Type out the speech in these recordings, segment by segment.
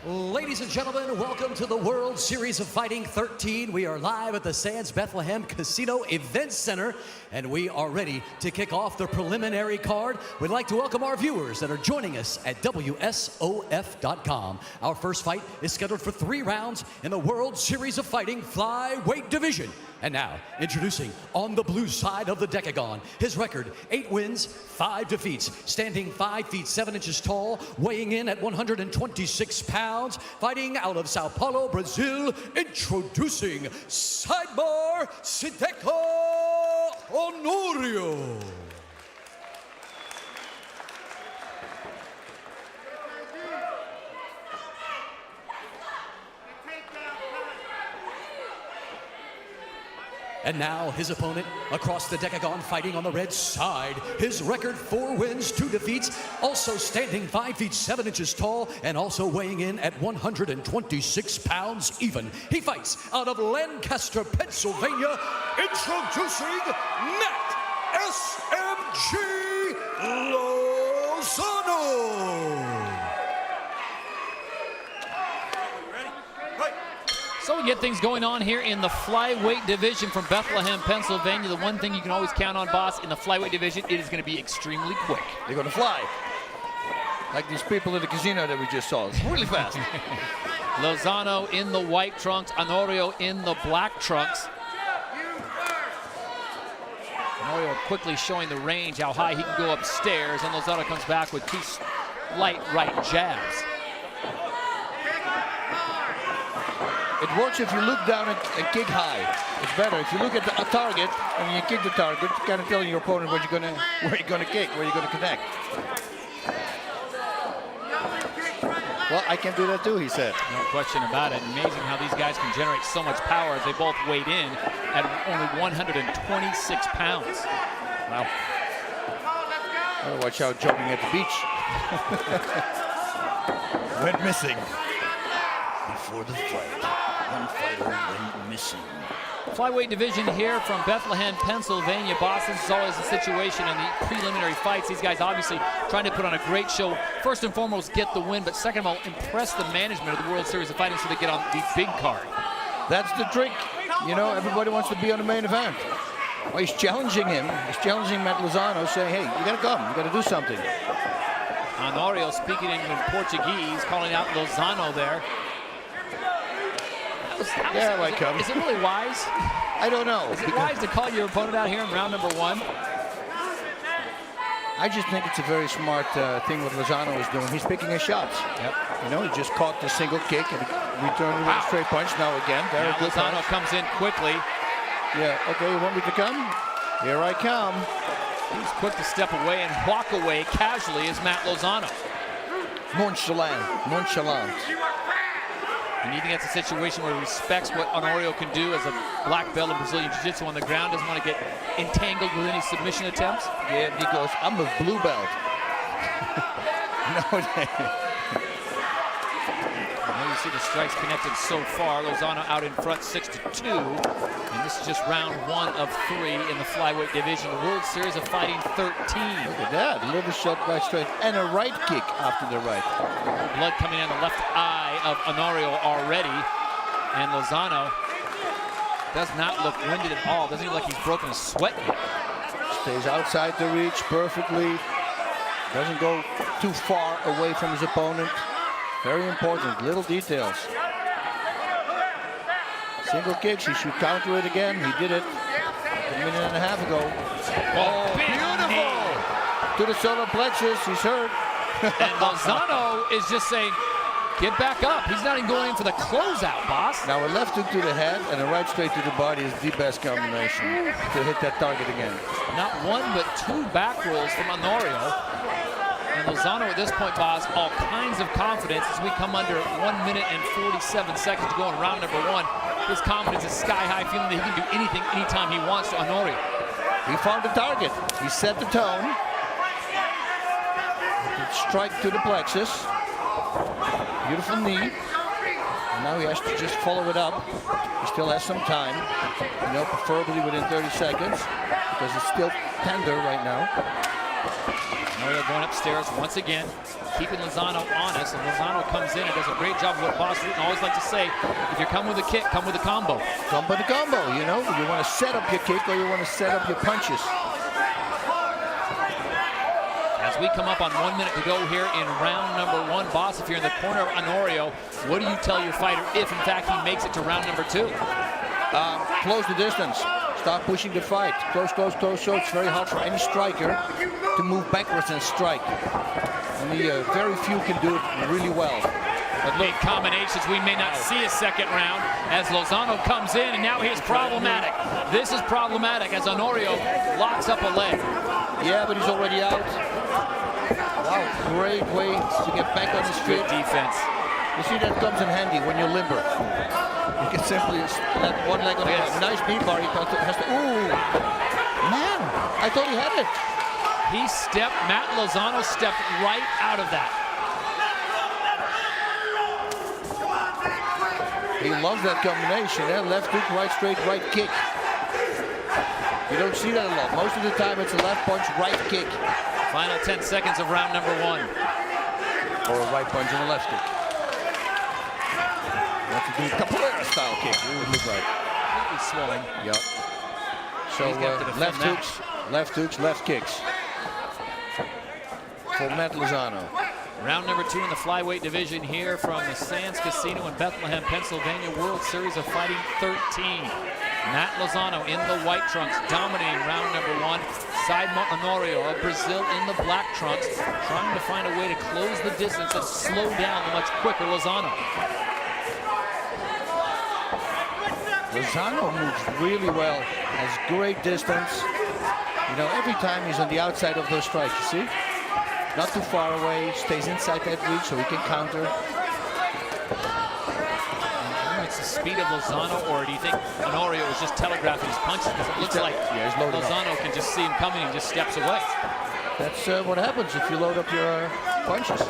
Ladies and gentlemen, welcome to the World Series of Fighting 13. We are live at the Sands Bethlehem Casino Event Center, and we are ready to kick off the preliminary card. We'd like to welcome our viewers that are joining us at WSOF.com. Our first fight is scheduled for 3 rounds in the World Series of Fighting Flyweight Division. And now, introducing on the blue side of the decagon, his record, 8 wins, 5 defeats, standing 5 feet 7 inches tall, weighing in at 126 pounds, fighting out of Sao Paulo, Brazil, introducing Sidemar Honorio. And now his opponent across the decagon, fighting on the red side. His record, 4 wins, 2 defeats, also standing 5 feet 7 inches tall and also weighing in at 126 pounds even. He fights out of Lancaster, Pennsylvania, introducing Nat SMG Lozano. So we get things going on here in the flyweight division from Bethlehem, Pennsylvania. The one thing you can always count on, boss, in the flyweight division, it is going to be extremely quick. They're going to fly. Like these people at the casino that we just saw. It's really fast. Lozano in the white trunks, Honorio in the black trunks. Honorio quickly showing the range, how high he can go upstairs, and Lozano comes back with 2 light right jabs. It works if you look down and kick high. It's better if you look at the target and you kick the target. You kind of tell your opponent where you're gonna kick, where you're gonna connect. Well, I can do that too, he said. No question about it. Amazing how these guys can generate so much power as they both weighed in at only 126 pounds. Wow. Gotta watch out jogging at the beach. Went missing before the fight. One fighter went missing. Flyweight division here from Bethlehem, Pennsylvania. Boston is always the situation in the preliminary fights. These guys obviously trying to put on a great show. First and foremost, get the win, but second of all, impress the management of the World Series of Fighting so they get on the big card. That's the trick. You know, everybody wants to be on the main event. Well, he's challenging him. He's challenging Matt Lozano, saying, hey, you gotta come, you gotta do something. Honorio speaking in Portuguese, calling out Lozano there. Yeah, I come. Is it really wise? I don't know. Is it wise to call your opponent out here in round number 1? I just think it's a very smart thing what Lozano is doing. He's picking his shots. Yep. You know, he just caught the single kick and returned with a straight punch. Now again, very good Lozano punch. comes in quickly. Yeah, okay, you want me to come? Here I come. He's quick to step away and walk away casually as Matt Lozano. Nonchalant. And even gets a situation where he respects what Honorio can do as a black belt in Brazilian Jiu-Jitsu on the ground, doesn't want to get entangled with any submission attempts. Yeah, he goes, I'm a blue belt. No, you see the strikes connected so far. Lozano out in front 6-2. And this is just round 1 of 3 in the flyweight division. The World Series of Fighting 13. Look at that, a little shot by straight and a right kick after the right. Blood coming in the left eye of Honorio already. And Lozano does not look winded at all. Doesn't even look like he's broken a sweat yet. Stays outside the reach perfectly. Doesn't go too far away from his opponent. Very important, little details. Single kicks, he should counter it again. He did it a minute and a half ago. Oh, beautiful! To the solar plexus, he's hurt. And Lozano is just saying, get back up. He's not even going in for the closeout, boss. Now a left hook to the head and a right straight to the body is the best combination to hit that target again. Not 1, but 2 back rolls from Honorio. And Lozano at this point, boss, all kinds of confidence as we come under 1 minute and 47 seconds to go in round number 1. His confidence is sky high, feeling that he can do anything, anytime he wants to Honorio. He found the target. He set the tone. Strike to the plexus. Beautiful knee. And now he has to just follow it up. He still has some time. You know, preferably within 30 seconds because it's still tender right now. Honorio going upstairs once again, keeping Lozano honest, and Lozano comes in and does a great job of what Boss Rutan always like to say, if you come with a kick, come with a combo. Come with a combo, you know? You want to set up your kick or you want to set up your punches. As we come up on 1 minute to go here in round number 1, Boss, if you're in the corner of Honorio, what do you tell your fighter if, in fact, he makes it to round number 2? Close the distance. Start pushing the fight. Close, close, close. So it's very hard for any striker to move backwards and strike. Only very few can do it really well. But big combinations, we may not see a second round as Lozano comes in, and now he's problematic. This is problematic as Honorio locks up a leg. Yeah, but he's already out. Wow, great way to get back on his feet. Good defense. You see, that comes in handy when you're limber. You can simply let one leg on the nice knee bar. He has to, ooh, man, I thought he had it. Matt Lozano stepped right out of that. He loves that combination, left hook, right straight, right kick. You don't see that a lot. Most of the time it's a left punch, right kick. Final 10 seconds of round number 1. Or a right punch and a left kick. You have to do a capoeira style kick. It would look like. He's swollen. Yep. So left hooks, left kicks. For Matt Lozano. Round number 2 in the flyweight division here from the Sands Casino in Bethlehem, Pennsylvania, World Series of Fighting 13. Matt Lozano in the white trunks, dominating round number 1. Sidemar Honorio of Brazil in the black trunks, trying to find a way to close the distance and slow down the much quicker Lozano. Lozano moves really well, has great distance. You know, every time he's on the outside of those strikes, you see? Not too far away, stays inside that reach so he can counter. It's the speed of Lozano, or do you think Honorio is just telegraphing his punches? Because it looks like Lozano can just see him coming and just steps away. That's what happens if you load up your punches.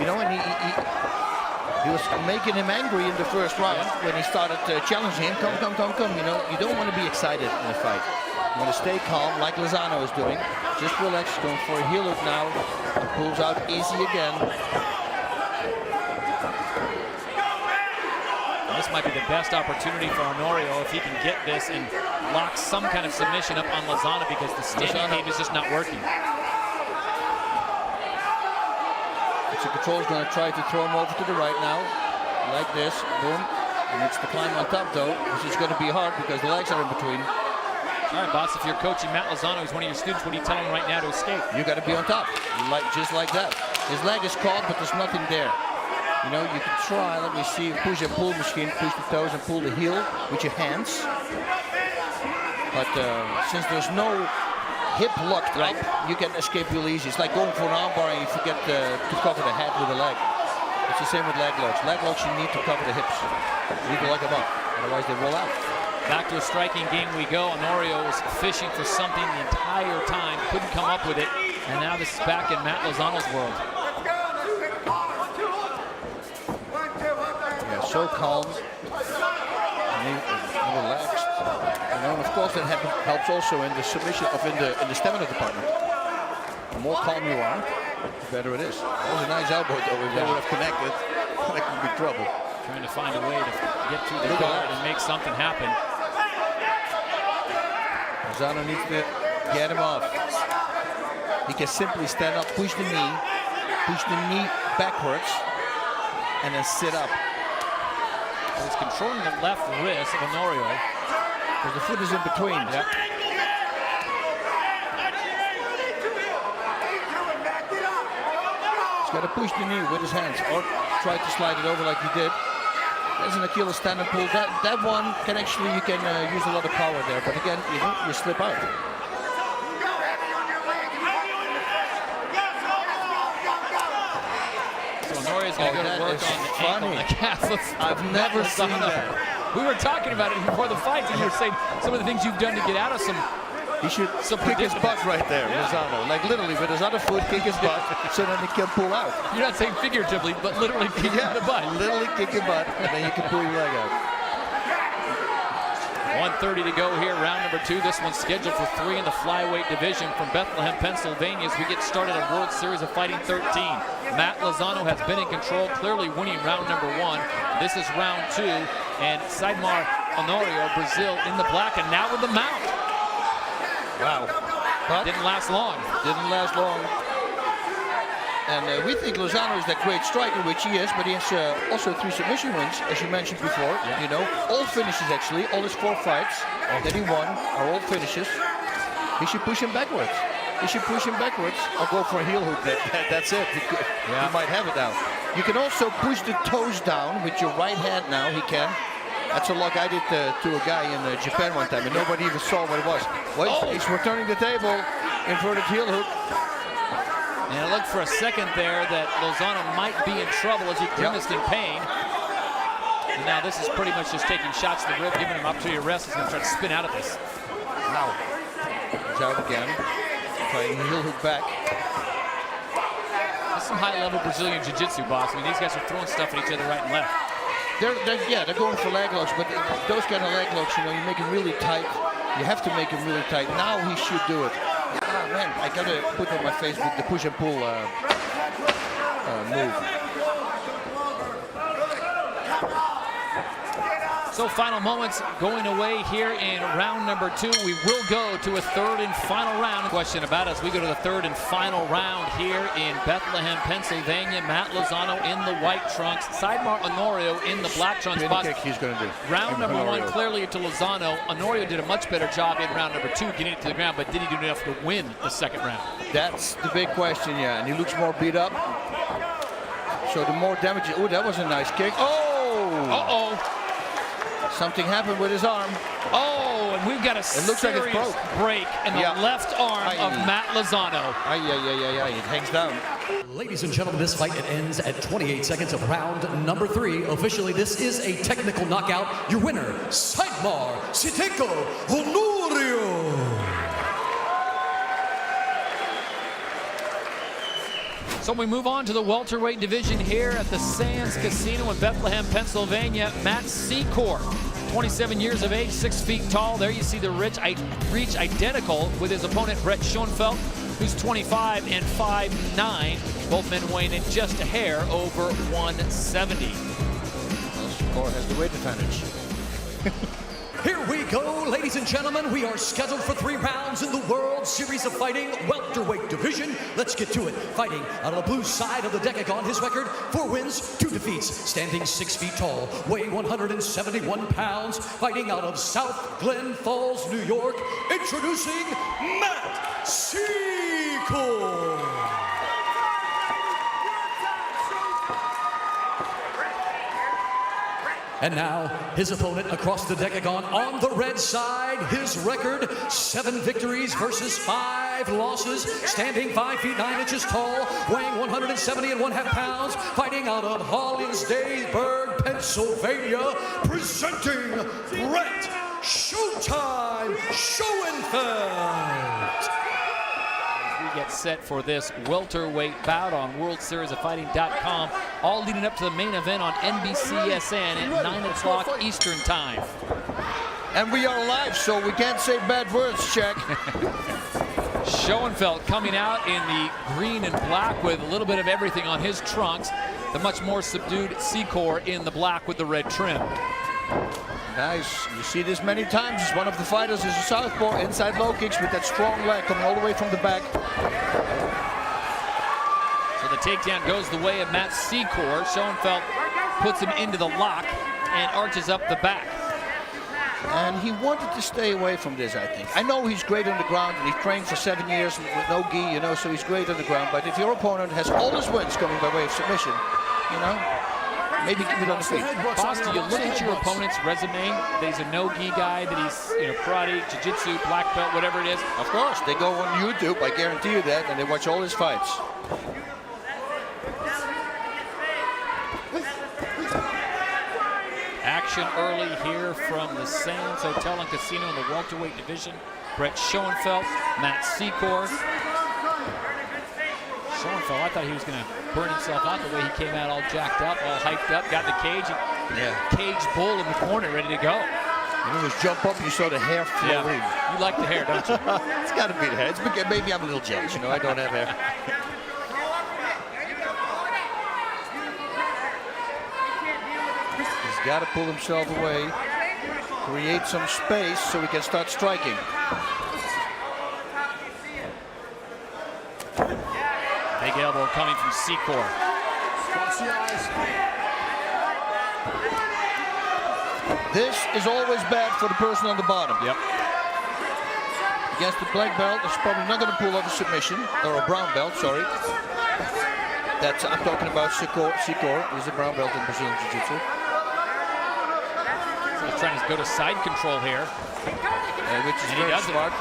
You know, and he was making him angry in the first round when he started challenging him. Come, come, come, come. You know, you don't want to be excited in a fight. You want to stay calm, like Lozano is doing. Just relax, going for a heel hook now. And pulls out easy again. This might be the best opportunity for Honorio if he can get this and lock some kind of submission up on Lozano, because the standing game is just not working. Control's going to try to throw him over to the right now, like this, boom. And it's the climb on top though, which is going to be hard because the legs are in between. All right, boss, if you're coaching Matt Lozano, who's one of your students, what do you tell him right now to escape? You got to be on top, just like that. His leg is caught, but there's nothing there. You know, you can try, let me see, push and pull machine, push the toes and pull the heel with your hands. But since there's no hip locked up, you can escape real easy. It's like going for an armbar and you forget to cover the head with the leg. It's the same with leg locks. Leg locks, you need to cover the hips. You need to lock them up, otherwise they roll out. Back to a striking game we go. Honorio was fishing for something the entire time, couldn't come up with it, and now this is back in Matt Lozano's world. Yeah, so calm, and relaxed. And of course that helps also in the submission in the stamina department. The more calm you are, the better it is. That was a nice elbow though. If they would have connected, that could be trouble. Trying to find a way to get through the guard and make something happen. Lozano needs to get him off. He can simply stand up, push the knee backwards, and then sit up. He's controlling the left wrist of Honorio. Because the foot is in between. Yep. He's got to push the knee with his hands or try to slide it over like he did. There's an Achilles stand and pull. That one can actually, you can use a lot of power there. But again, you slip out. So Honorio's going to go to work on the calf. I've never seen that. We were talking about it before the fight, and you were saying some of the things you've done to get out of some. He should kick his butt right there, Lozano. Like literally with his other foot, kick his butt, so then he can pull out. You're not saying figuratively, but literally kick the butt. Literally kick your butt, and then you can pull your leg out. 1:30 to go here, round number 2. This one's scheduled for 3 in the flyweight division from Bethlehem, Pennsylvania, as we get started on World Series of Fighting 13. Matt Lozano has been in control, clearly winning round number 1. This is round 2, and Sidemar Honorio, Brazil, in the black, and now with the mount. Wow. But Didn't last long. didn't last long. And we think Lozano is that great striker, which he is, but he has also 3 submission wins, as you mentioned before. You know, all finishes actually, all his 4 fights that he won are all finishes. He should push him backwards. He should push him backwards. I'll go for a heel hook. That's it. He might have it now. You can also push the toes down with your right hand now. He can. That's a lock I did to a guy in Japan one time, and nobody even saw what it was. Well, he's returning the table. Inverted heel hook. And it looked for a second there that Lozano might be in trouble as he grimaced in pain. And now this is pretty much just taking shots to the rib, giving him opportunity to rest. He's going to try to spin out of this. Now, he's out again. Trying to heel hook back. That's some high-level Brazilian jiu-jitsu, boss. I mean, these guys are throwing stuff at each other right and left. They're going for leg locks, but those kind of leg locks, you know, you make them really tight. You have to make them really tight. Now he should do it. Ah, man, I gotta put on my face with the push and pull move. So final moments going away here in round number 2. We will go to a 3rd and final round. Question about as we go to the 3rd and final round here in Bethlehem, Pennsylvania. Matt Lozano in the white trunks, Sidemar Honorio in the black trunks. Kick he's gonna do. Round number 1 clearly to Lozano. Honorio did a much better job in round number 2 getting it to the ground, but did he do enough to win the 2nd round? That's the big question, yeah. And he looks more beat up. So the more damage. Oh, that was a nice kick. Oh! Uh-oh. Something happened with his arm. Oh, and we've got a serious break in the left arm of Matt Lozano. It hangs down. Ladies and gentlemen, this fight, it ends at 28 seconds of round number 3. Officially, this is a technical knockout. Your winner, Sidemar Honorio. So we move on to the welterweight division here at the Sands Casino in Bethlehem, Pennsylvania. Matt Secor, 27 years of age, 6 feet tall. There you see the reach identical with his opponent, Brett Shoenfelt, who's 25 and 5'9". Both men weighing in just a hair over 170. Secor has the weight advantage. Here we go, ladies and gentlemen. We are scheduled for 3 rounds in the World Series of Fighting welterweight division. Let's get to it. Fighting out of the blue side of the decagon, his record, 4 wins, 2 defeats. Standing 6 feet tall, weighing 171 pounds. Fighting out of South Glen Falls, New York. Introducing Matt Secor. And now, his opponent across the decagon on the red side, his record, 7 victories versus 5 losses, standing 5 feet 9 inches tall, weighing 170.5 pounds, fighting out of Hollinsdayburg, Pennsylvania, presenting Brett Showtime Shoenfelt. Get set for this welterweight bout on WorldSeriesOfFighting.com, all leading up to the main event on NBCSN at 9 o'clock Eastern Time. And we are live, so we can't say bad words, Check. Shoenfelt coming out in the green and black with a little bit of everything on his trunks. The much more subdued Secor in the black with the red trim. Nice. You see this many times. One of the fighters is a southpaw, inside low kicks with that strong leg coming all the way from the back. So the takedown goes the way of Matt Secor. Shoenfelt puts him into the lock and arches up the back. And he wanted to stay away from this, I think. I know he's great on the ground, and he's trained for 7 years with no gi, you know, so he's great on the ground. But if your opponent has all his wins coming by way of submission, you know, maybe keep it on the feet. Boss, do you look at your opponent's resume, that he's a no-gi guy, that he's, you know, karate, jiu-jitsu, black belt, whatever it is? Of course, they go on YouTube, I guarantee you that, and they watch all his fights. Action early here from the Sands Hotel and Casino in the welterweight division. Brett Shoenfelt, Matt Secor. Shoenfelt, I thought he was going to burn himself out the way he came out all jacked up, all hyped up, got in the cage. Cage bull in the corner, ready to go. You always jump up and you saw the hair flow in. You like the hair, don't you? It's got to be the hair. Maybe I'm a little jealous, you know, I don't have hair. He's got to pull himself away, create some space so he can start striking. Big elbow coming from Secor. This is always bad for the person on the bottom. Yep. Against the black belt, it's probably not going to pull off a submission, or a brown belt, sorry. I'm talking about Secor. He's a brown belt in Brazilian Jiu-Jitsu. So he's trying to go to side control here. Which is very smart.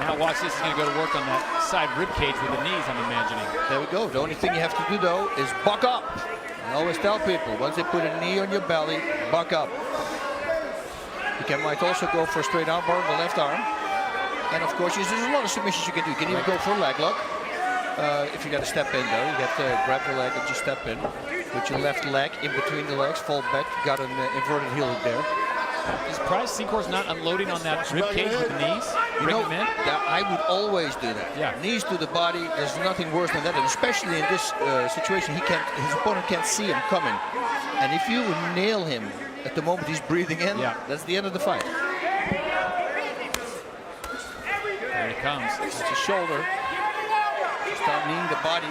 Now watch this, he's going to go to work on that side rib cage with the knees, I'm imagining. There we go. The only thing you have to do, though, is buck up. I always tell people, once they put a knee on your belly, buck up. You might also go for a straight arm bar on the left arm. And of course, there's a lot of submissions you can do. You can even go for a leg lock. If you got to step in, though, you got to grab the leg and just step in. With your left leg in between the legs, fall back. You got an inverted heel hook there. Is Price Secor's not unloading on that rib cage with the knees? Bring him in? I would always do that. Yeah. Knees to the body, there's nothing worse than that. And especially in this situation, his opponent can't see him coming. And if you nail him at the moment he's breathing in, that's the end of the fight. There it comes. It's a shoulder. Start kneeing the body.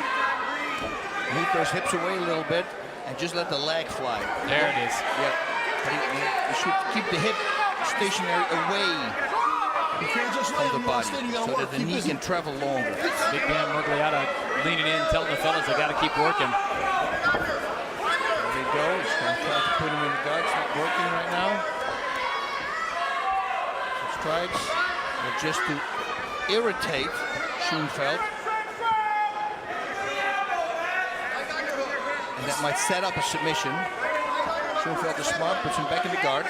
Move those hips away a little bit and just let the leg fly. There it is. Yeah. But you should keep the hip stationary away from the body so that the knee can travel longer. Big Dan Murgliata leaning in, telling the fellas they got to keep working. There we go. He's going to try to put him in the guard. It's not working right now. Strikes are just to irritate Shoenfelt. And that might set up a submission. Shoenfelt is smart, puts him back in the guard.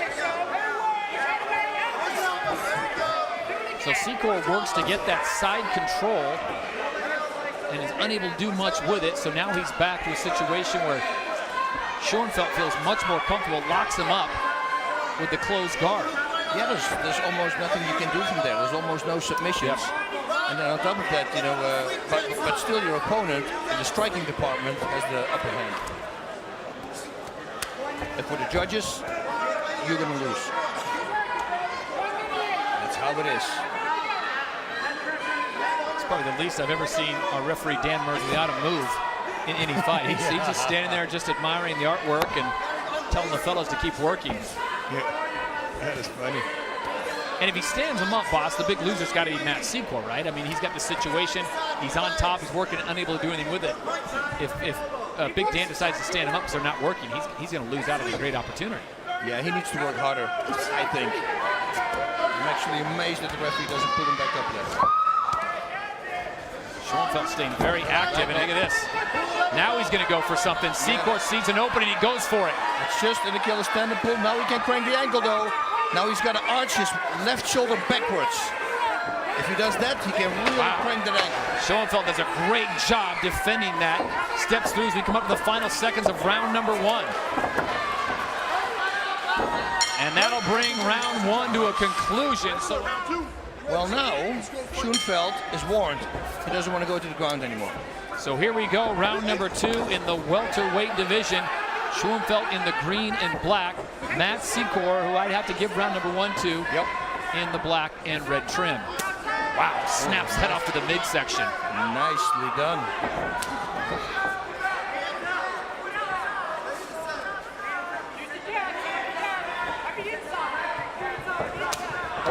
So Secor works to get that side control and is unable to do much with it. So now he's back to a situation where Shoenfelt feels much more comfortable, locks him up with the closed guard. Yeah, there's almost nothing you can do from there. There's almost no submissions. Yep. And then on top of that, you know, but still your opponent in the striking department has the upper hand. And for the judges, you're going to lose. That's how it is. It's probably the least I've ever seen a referee Dan Murgliata move in any fight. He's just standing there just admiring the artwork and telling the fellas to keep working. Yeah, that is funny. And if he stands him up, boss, the big loser's got to be Matt Secor, right? I mean, he's got the situation. He's on top. He's working, unable to do anything with it. If Big Dan decides to stand him up because they're not working, he's going to lose out on a great opportunity. Yeah, he needs to work harder, I think. I'm actually amazed that the referee doesn't put him back up yet. Shoenfelt staying very active, and look at this. Now he's going to go for something. Secor sees an opening, he goes for it. It's just an Achilles tendon pull. Now he can crank the ankle, though. Now he's got to arch his left shoulder backwards. If he does that, he can really crank that ankle. Shoenfelt does a great job defending that. Steps through as we come up to the final seconds of round number 1. And that'll bring round 1 to a conclusion. So, well, now Shoenfelt is warned. He doesn't want to go to the ground anymore. So here we go, round number 2 in the welterweight division. Shoenfelt in the green and black. Matt Secor, who I'd have to give round number 1 to, in the black and red trim. Wow, snaps head off to the midsection. Nicely done.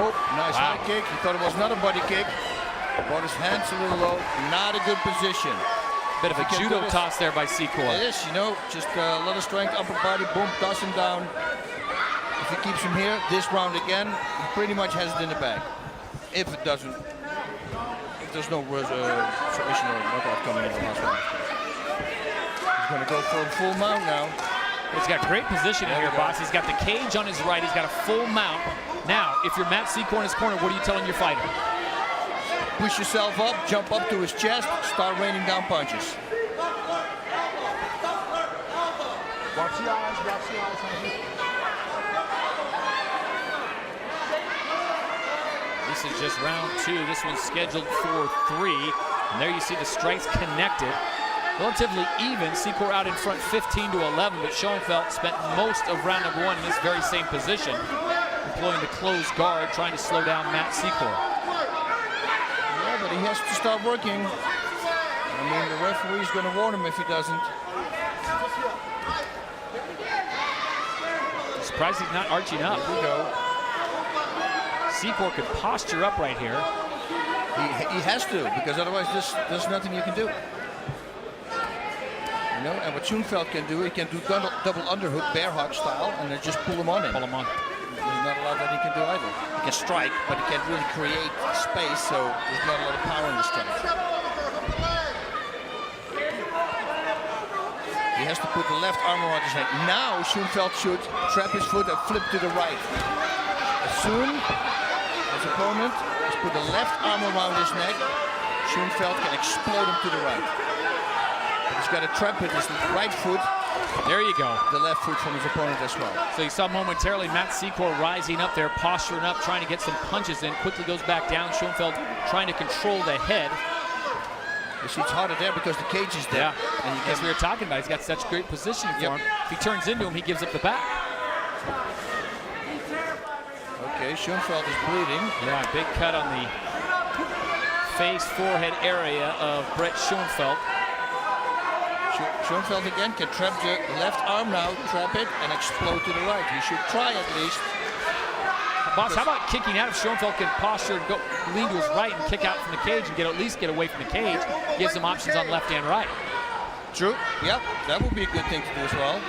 Oh, nice high kick. He thought it was not a body kick. Brought his hands a little low. Not a good position. Bit of a judo toss there by Secor. It is, you know, just a lot of strength, upper body, boom, toss him down. If he keeps him here, this round again, he pretty much has it in the bag. If it doesn't, if there's no submission or knockout coming in the last round. He's going to go for a full mount now. He's got great positioning here, boss. He's got the cage on his right. He's got a full mount. Now, if you're Matt Secor in his corner, what are you telling your fighter? Push yourself up, jump up to his chest, start raining down punches. Watch the eyes, watch the eyes. This is just round 2. This one's scheduled for 3. And there you see the strikes connected. Relatively even. Secor out in front 15 to 11, but Shoenfelt spent most of round number 1 in this very same position, employing the closed guard, trying to slow down Matt Secor. Yeah, but he has to start working. I mean, the referee's going to warn him if he doesn't. Surprised he's not arching up. Here we go. Secor could posture up right here. He has to, because otherwise there's nothing you can do. You know, and what Shoenfelt can do, he can do double underhook, bear hug style, and then just pull him on him. Pull him on. There's not a lot that he can do either. He can strike, but he can't really create space, so there's not a lot of power in the strike. He has to put the left arm around his neck. Now Shoenfelt should trap his foot and flip to the right. As soon as his opponent has put the left arm around his neck, Shoenfelt can explode him to the right. But he's got to trap with his right foot. There you go. The left foot from his opponent as well. So you saw momentarily Matt Secor rising up there, posturing up, trying to get some punches in. Quickly goes back down. Shoenfelt trying to control the head. You see, it's harder there because the cage is there. Yeah, and as we were talking about, he's got such great positioning for him. If he turns into him, he gives up the back. Okay, Shoenfelt is bleeding. Yeah, big cut on the face, forehead area of Brett Shoenfelt. Shoenfelt again can trap the left arm now, trap it, and explode to the right. He should try at least. Boss, how about kicking out if Shoenfelt can posture and go lean to his right and kick out from the cage and at least get away from the cage? Gives him options on left and right. True. Yep, that would be a good thing to do as well.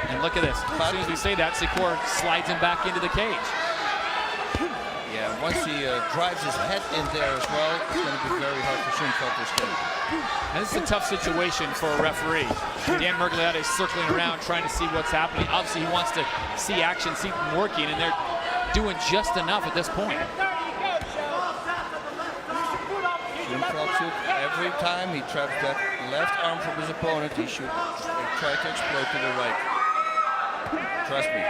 And look at this. As soon as we say that, Secor slides him back into the cage. Yeah, once he drives his head in there as well, it's going to be very hard for Shoenfelt to escape. And this is a tough situation for a referee. Dan Mergliata is circling around trying to see what's happening. Obviously, he wants to see action, see them working, and they're doing just enough at this point. Shoenfelt should, every time he traps that left arm from his opponent, he should try to explode to the right. Trust me.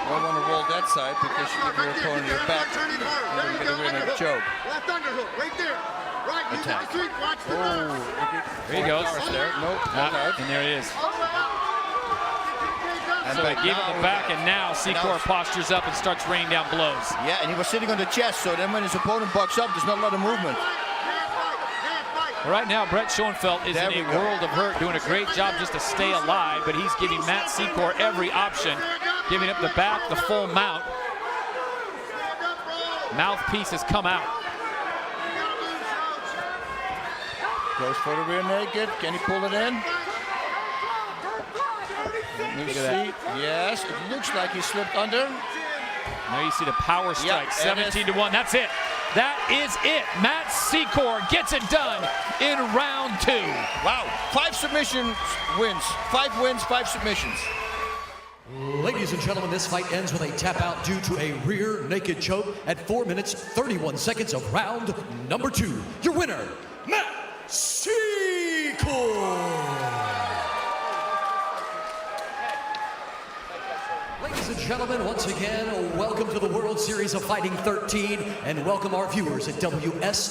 You don't want to roll that side because you give your opponent your back and you're going to get a rear choke. Left underhook, right there. Right, attack. Watch the There he goes. There. Nope, and there it is. So he gave him the back, and now Secor postures up and starts raining down blows. Yeah, and he was sitting on the chest, so then when his opponent bucks up, there's not a lot of movement. Right now, Brett Shoenfelt is in a world of hurt, doing a great job just to stay alive, but he's giving Matt Secor every option, giving up the back, the full mount. Mouthpiece has come out. Goes for the rear naked. Can he pull it in? Look at that. Yes, it looks like he slipped under. Now you see the power strike, 17-1. That's it. That is it. Matt Secor gets it done in round 2. Wow, 5 submission wins. 5 wins, 5 submissions. Ladies and gentlemen, this fight ends with a tap out due to a rear naked choke at 4 minutes, 31 seconds of round number 2. Your winner, Matt Secor. Ladies and gentlemen, once again, welcome to the World Series of Fighting 13, and welcome our viewers at WSOF.com,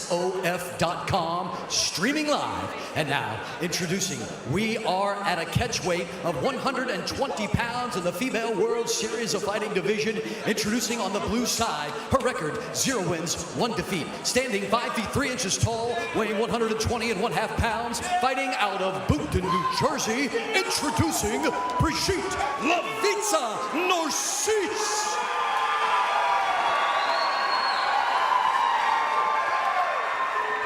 streaming live. And now, introducing, we are at a catch weight of 120 pounds in the female World Series of Fighting division. Introducing on the blue side, her record, 0 wins, 1 defeat. Standing 5 feet 3 inches tall, weighing 120 and 1/2 pounds, fighting out of Boonton, New Jersey, introducing Brigitte Narcise.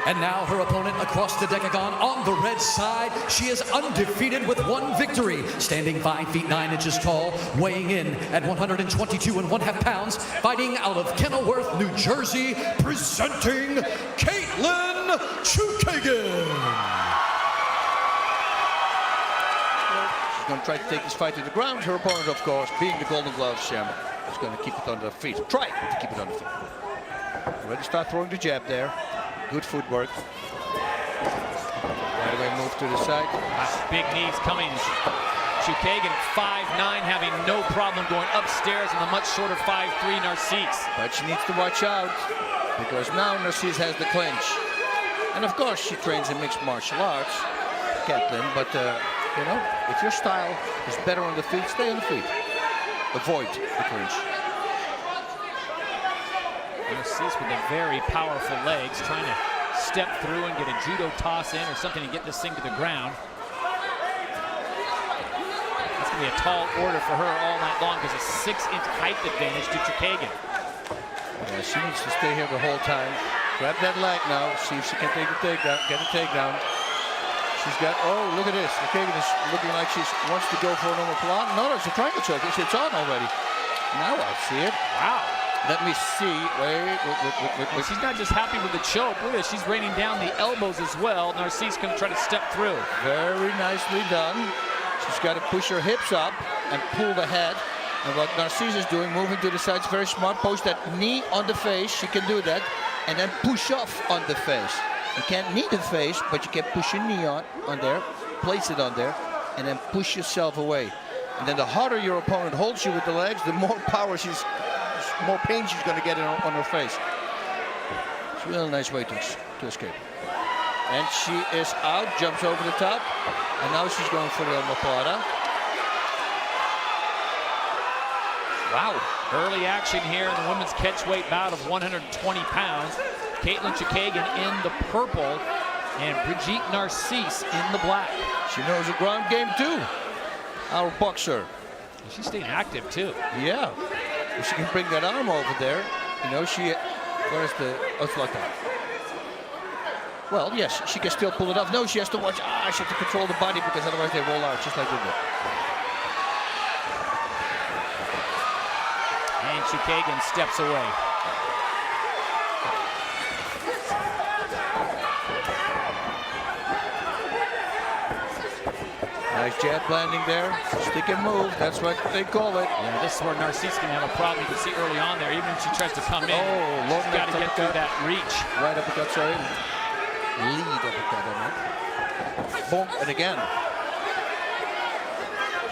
And now her opponent across the decagon on the red side. She is undefeated with 1 victory. Standing 5 feet 9 inches tall, weighing in at 122 and 1/2 pounds, fighting out of Kenilworth, New Jersey, presenting Katlyn Chookagian. She's going to try to take this fight to the ground. Her opponent, of course, being the Golden Gloves champion, is going to keep it on the feet. Try to keep it on the feet. Ready to start throwing the jab there. Good footwork. Right away, move to the side. Big knees coming Chookagian at 5'9", having no problem going upstairs in the much shorter 5'3" Narcise. But she needs to watch out, because now Narcise has the clinch. And of course, she trains in mixed martial arts, Katlyn, but you know, if your style is better on the feet, stay on the feet. Avoid the clinch. Narcise with the very powerful legs, trying to step through and get a judo toss in or something to get this thing to the ground. That's going to be a tall order for her all night long, because a 6-inch height advantage to Chookagian. Yeah, she needs to stay here the whole time. Grab that leg now, see if she can take the takedown, get a takedown. She's got, oh, look at this. Chookagian is looking like she wants to go for an omoplata. No, it's a triangle choke. It's on already. Now I see it. Wow. Let me see. Wait. And she's not just happy with the choke. Look at this. She's raining down the elbows as well. Narcise going to try to step through. Very nicely done. She's got to push her hips up and pull the head. And what Narcise is doing, moving to the sides, very smart. Post that knee on the face. She can do that. And then push off on the face. You can't knee the face, but you can push your knee on there, place it on there, and then push yourself away. And then the harder your opponent holds you with the legs, the more power more pain she's going to get on her face. It's a really nice way to escape. And she is out, jumps over the top, and now she's going for the omoplata. Wow. Early action here in the women's catchweight bout of 120 pounds. Katlyn Chookagian in the purple and Brigitte Narcise in the black. She knows the ground game too, our boxer. She's staying active too. Yeah. If she can bring that arm over there, you know, where's the, oh, it's like that. Well, yes, she can still pull it off. No, she has to watch, she has to control the body, because otherwise they roll out, just like we did. And Chookagian steps away. Nice jab landing there. Stick and move. That's what they call it. Yeah, this is where Narcise can have a problem. You can see early on there, even if she tries to come in, she's got to get through that reach. Right uppercut, sorry. Lead uppercut on it. Boom, and again.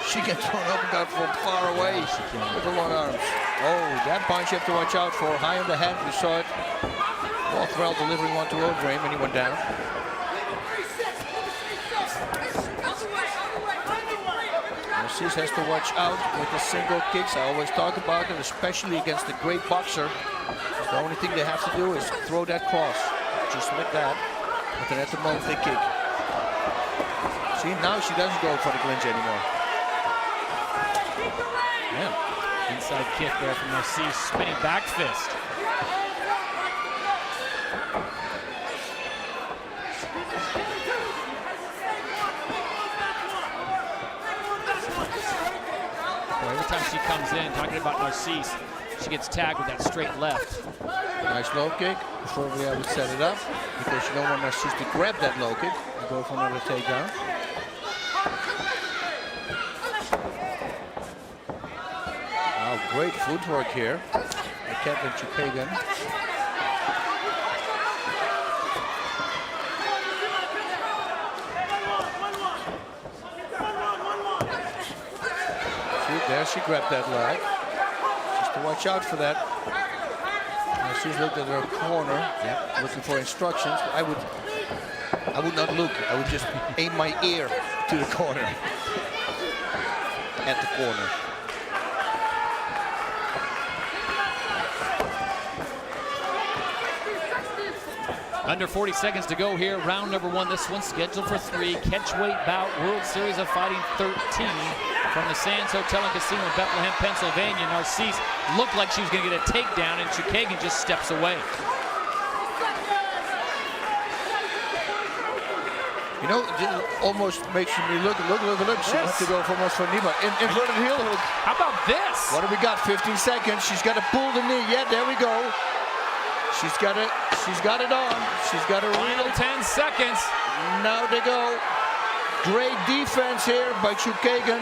She can throw an uppercut from far away with the long arms. Oh, that punch you have to watch out for. High on the head, we saw it. Rothwell delivering one to over him, and he went down. Narcise has to watch out with the single kicks. I always talk about it, especially against a great boxer. The only thing they have to do is throw that cross, just like that. But then at the moment they kick. See, now she doesn't go for the clinch anymore. Yeah. Inside kick there from Narcise, spinning back fist. Every time she comes in, talking about Narcise, she gets tagged with that straight left. Nice low kick. Preferably I would set it up, because you don't want Narcise to grab that low kick and go for another takedown. Wow, great footwork here by Katlyn Chookagian. There she grabbed that leg. Just to watch out for that. Now she's looked at her corner, looking for instructions. I would not look. I would just aim my ear to the corner. At the corner. Under 40 seconds to go here. Round number one. This one's scheduled for 3. Catchweight bout, World Series of Fighting 13. From the Sands Hotel and Casino in Bethlehem, Pennsylvania. Narcise looked like she was going to get a takedown, and Chookagian just steps away. You know, it almost makes me look. She wants to go for almost for knee, but in front of the heel hook. How about this? What do we got? 15 seconds. She's got to pull the knee. Yeah, there we go. She's got it on. She's got a Final 10 seconds. Now they go. Great defense here by Chookagian.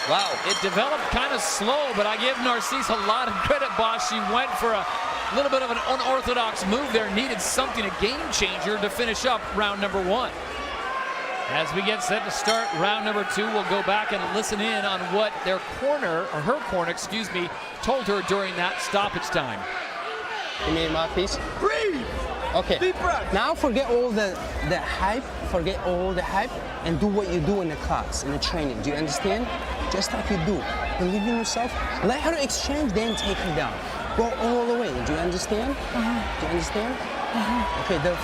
Wow. It developed kind of slow, but I give Narcise a lot of credit, boss. She went for a little bit of an unorthodox move there. Needed something, a game changer, to finish up round number one. As we get set to start round number 2, we'll go back and listen in on what their corner, or her corner, excuse me, told her during that stoppage time. You need a mouthpiece? Breathe. Okay. Deep breath. Now forget all the hype, and do what you do in the class, in the training. Do you understand? Just like you do. Believe in yourself. Let her exchange, then take her down. Go all the way. Do you understand? Do you understand? Okay, the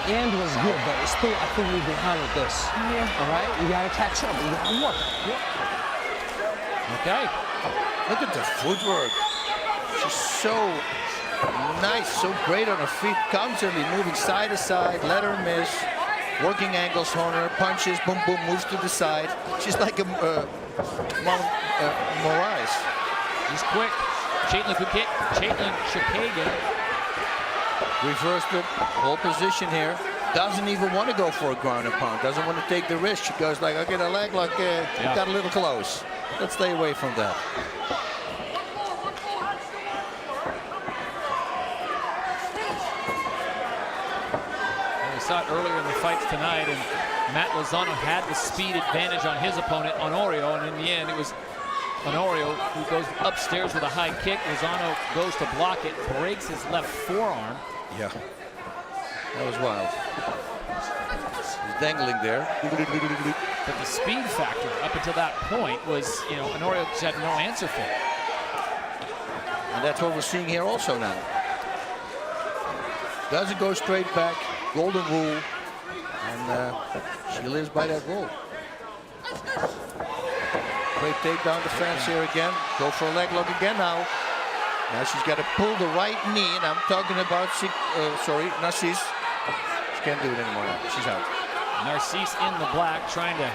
end was good, but still, I think we're behind with this. All right? You gotta catch up. You gotta work. Okay. Look at the footwork. She's so nice, so great on her feet, constantly moving side to side, let her miss, working angles on her, punches, boom, boom, moves to the side. She's like a Marlon Moraes. He's quick. Caitlyn Chookagian. Reversed it, whole position here. Doesn't even want to go for a ground and pound. Doesn't want to take the risk. She goes like, okay, the leg lock got a little close. Let's stay away from that. We saw it earlier in the fights tonight, and Matt Lozano had the speed advantage on his opponent, Honorio, and in the end, it was Honorio who goes upstairs with a high kick. Lozano goes to block it, breaks his left forearm. Yeah, that was wild. He's dangling there. But the speed factor up until that point was, you know, Honorio just had no answer for it. And that's what we're seeing here also now. Doesn't go straight back, golden rule, and she lives by that rule. Great takedown defense here again. Go for a leg lock again now. Now she's got to pull the right knee, and I'm talking about, Narcise. She can't do it anymore now. She's out. Narcise in the black, trying to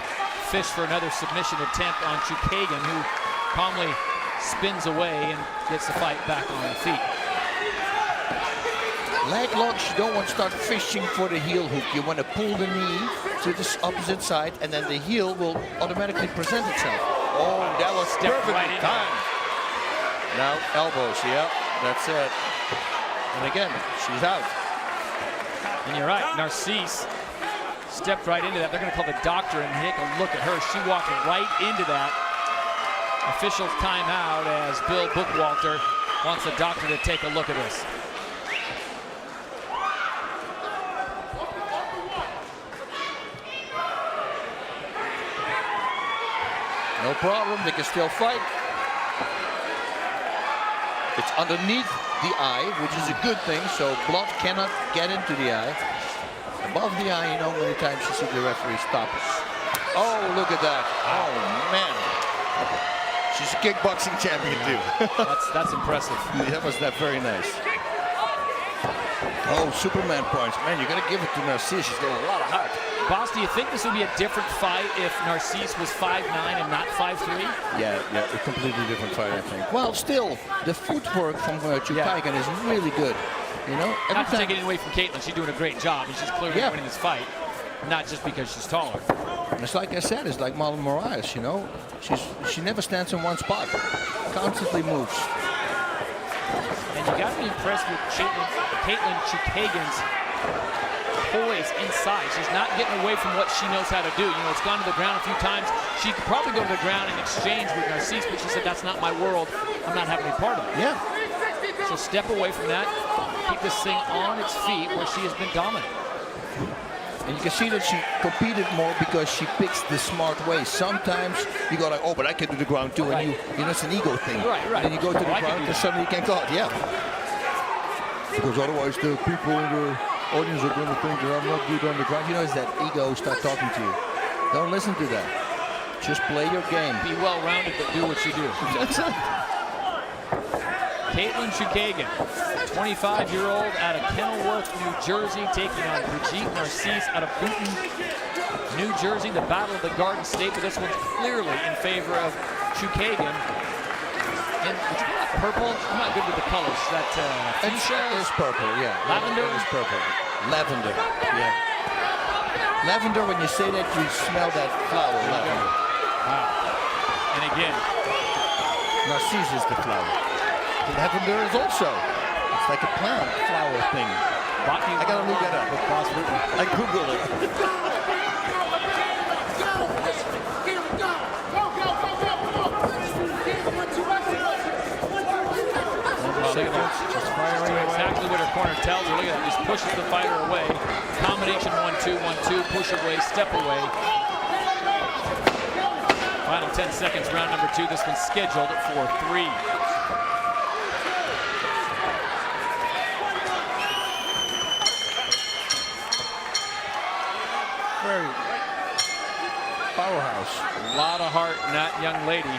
fish for another submission attempt on Chookagian, who calmly spins away and gets the fight back on her feet. Leg locks, you don't want to start fishing for the heel hook. You want to pull the knee to the opposite side, and then the heel will automatically present itself. Oh, that was perfectly right timed. Now elbows, yeah, that's it. And again, she's out. And you're right, Narcise stepped right into that. They're going to call the doctor and take a look at her. She walked right into that. Official timeout as Bill Bookwalter wants the doctor to take a look at this. No problem, they can still fight. It's underneath the eye, which is a good thing, so blood cannot get into the eye. Above the eye, you know, many times you see the referee stop it. Oh, look at that. Oh, man. She's a kickboxing champion, too. That's impressive. That was very nice. Oh, Superman punch. Man, you got to give it to Narcise. She's got a lot of heart. Boss, do you think this would be a different fight if Narcise was 5'9" and not 5'3"? Yeah, a completely different fight, I think. Well, still, the footwork from Chookagian is really good. You know, not to take anything away from Katlyn, she's doing a great job, and she's clearly winning this fight, not just because she's taller. And it's like I said, it's like Marlon Moraes, you know. She never stands in one spot, constantly moves. And you got to be impressed with Katlyn Chookagian's poise inside. She's not getting away from what she knows how to do. You know, it's gone to the ground a few times. She could probably go to the ground and exchange with Narcise, but she said, that's not my world. I'm not having any part of it. Yeah. So step away from that. Keep this thing on its feet where she has been dominant. And you can see that she competed more because she picks the smart way. Sometimes you go like, oh, but I can do the ground too. And you know, it's an ego thing. Right. And then you go to the ground and suddenly you can't go out. Yeah. Because otherwise the people in the audience are going to think that I'm not good on the ground. You know, it's that ego start talking to you. Don't listen to that. Just play your game. Be well-rounded, but do what you do. That's it. Katlyn Chookagian, 25-year-old out of Kenilworth, New Jersey, taking on Brigitte Narcise out of Boonton, New Jersey. The battle of the Garden State, but this one's clearly in favor of Chookagian. And would you call that purple? I'm not good with the colors. That fuchsia? It's purple, yeah. Lavender? It is purple. Lavender, yeah. Lavender, when you say that, you smell that flower, lavender. Wow. And again, Narcise is the flower. The lavender is also. It's like a plant flower thing. Botany. I gotta look that up. With Boss Witten. I Googled it. tells her, look at that, just pushes the fighter away. Combination 1-2, 1-2, push away, step away. Final 10 seconds, round number 2. This one's scheduled for 3. Very powerhouse. A lot of heart in that young lady.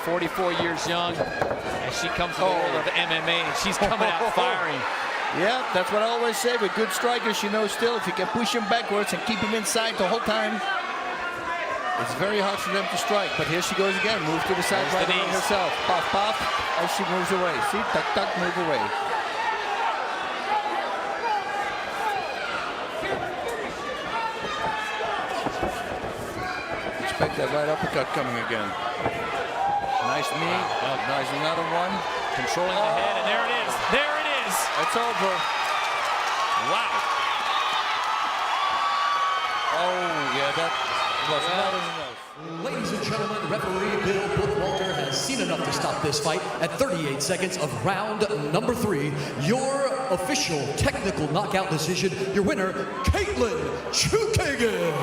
44 years young, as she comes to the world of MMA, and she's coming out firing. Yeah, that's what I always say. With good strikers, she knows still if you can push him backwards and keep him inside the whole time, it's very hard for them to strike. But here she goes again. Move to the side right away herself. Pop, pop, as she moves away. See, tuck, tuck, move away. Expect that right uppercut coming again. Nice knee. Nice, another one. Controlling the head, and there it is. There it is. It's over. Wow. Oh, yeah, that was not enough. Ladies and gentlemen, referee Bill Bookwalter has seen enough to stop this fight at 38 seconds of round number 3. Your official technical knockout decision, your winner, Katlyn Chookagian.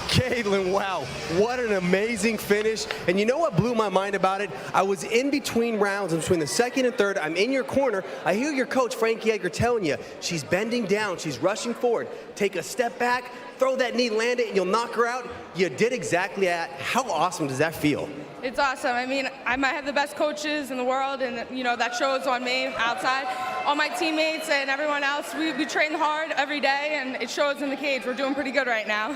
Katlyn, wow, what an amazing finish. And you know what blew my mind about it? I was in between rounds, and between the second and third, I'm in your corner. I hear your coach, Frankie, telling you, she's bending down, she's rushing forward. Take a step back, throw that knee, land it, and you'll knock her out. You did exactly that. How awesome does that feel? It's awesome. I mean, I might have the best coaches in the world, and you know that shows on me outside. All my teammates and everyone else, we train hard every day, and it shows in the cage. We're doing pretty good right now.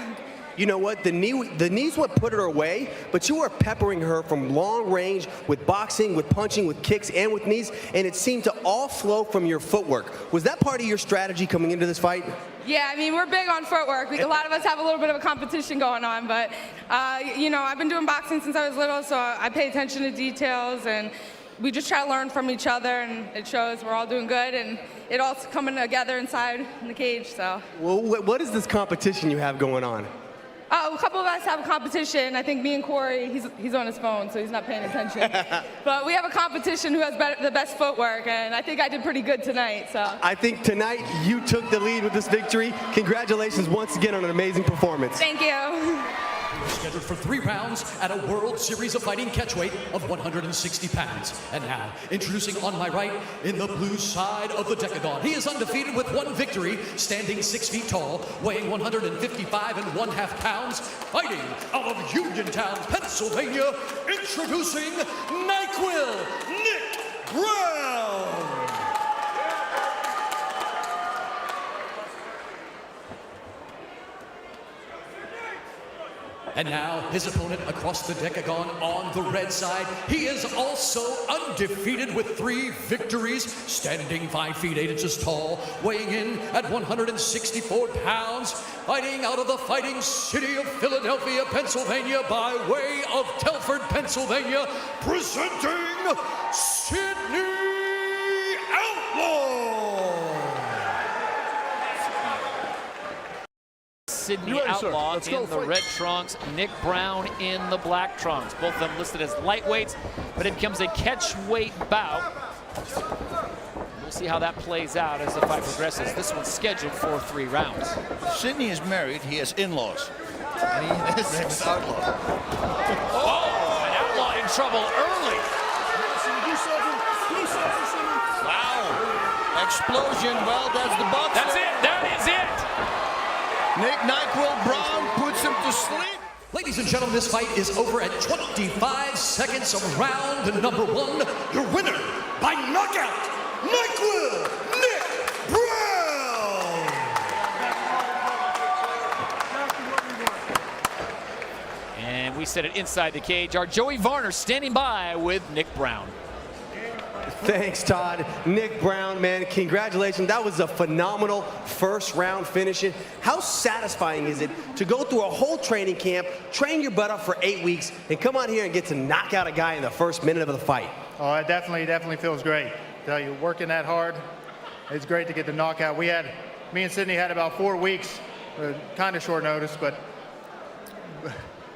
You know what, the knee's what put her away, but you were peppering her from long range with boxing, with punching, with kicks, and with knees, and it seemed to all flow from your footwork. Was that part of your strategy coming into this fight? Yeah, I mean, we're big on footwork. A lot of us have a little bit of a competition going on, but, you know, I've been doing boxing since I was little, so I pay attention to details, and we just try to learn from each other, and it shows we're all doing good, and it all's coming together inside in the cage, so. Well, what is this competition you have going on? Oh, a couple of us have a competition. I think me and Corey, he's on his phone, so he's not paying attention. But we have a competition who has the best footwork, and I think I did pretty good tonight, so. I think tonight you took the lead with this victory. Congratulations once again on an amazing performance. Thank you. Scheduled for 3 rounds at a World Series of Fighting catchweight of 160 pounds. And now, introducing on my right, in the blue side of the decagon, he is undefeated with 1 victory, standing 6 feet tall, weighing 155 1/2 pounds, fighting out of Uniontown, Pennsylvania, introducing NyQuil, Nick Browne. And now, his opponent across the decagon on the red side. He is also undefeated with 3 victories, standing 5 feet 8 inches tall, weighing in at 164 pounds, fighting out of the fighting city of Philadelphia, Pennsylvania, by way of Telford, Pennsylvania, presenting Sidney Outlaw. Sidney Outlaw in the red trunks, Nick Browne in the black trunks. Both of them listed as lightweights, but it becomes a catchweight bout. We'll see how that plays out as the fight progresses. This one's scheduled for 3 rounds. Sidney is married, he has in-laws. And his name is Outlaw. Oh, an Outlaw in trouble early. Wow. Explosion, well, that's the box. That's it, that is it. NyQuil Browne puts him to sleep. Ladies and gentlemen, this fight is over at 25 seconds of round number 1. Your winner by knockout, NyQuil Nick Browne. And we set it inside the cage. Our Joey Varner standing by with Nick Browne. Thanks, Todd. Nick Browne, man, congratulations. That was a phenomenal first round finishing. How satisfying is it to go through a whole training camp, train your butt up for 8 weeks, and come out here and get to knock out a guy in the first minute of the fight? Oh, it definitely feels great. Tell you, working that hard, it's great to get the knockout. Me and Sidney had about 4 weeks, kind of short notice, but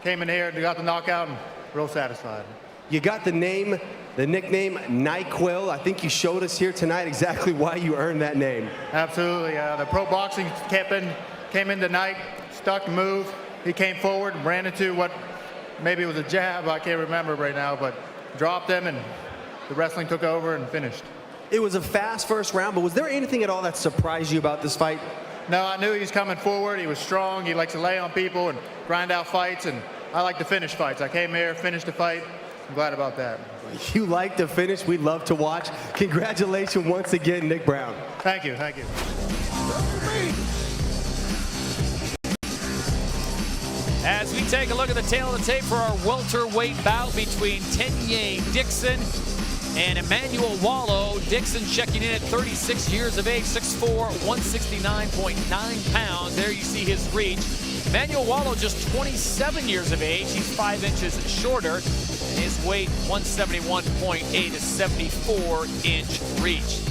came in here and got the knockout and real satisfied. You got the name The nickname NyQuil. I think you showed us here tonight exactly why you earned that name. Absolutely. The pro boxing came in tonight, stuck the move. He came forward, ran into what maybe was a jab. I can't remember right now, but dropped him, and the wrestling took over and finished. It was a fast first round, but was there anything at all that surprised you about this fight? No, I knew he was coming forward. He was strong. He likes to lay on people and grind out fights, and I like to finish fights. I came here, finished the fight. I'm glad about that. You like to finish. We'd love to watch. Congratulations once again, Nick Browne. Thank you. Thank you. As we take a look at the tail of the tape for our welterweight bout between Tenyeh Dixon and Emmanuel Walo. Dixon checking in at 36 years of age, 6'4", 169.9 pounds. There you see his reach. Emmanuel Walo just 27 years of age. He's 5 inches shorter. And his weight, 171.8, is 74-inch reach.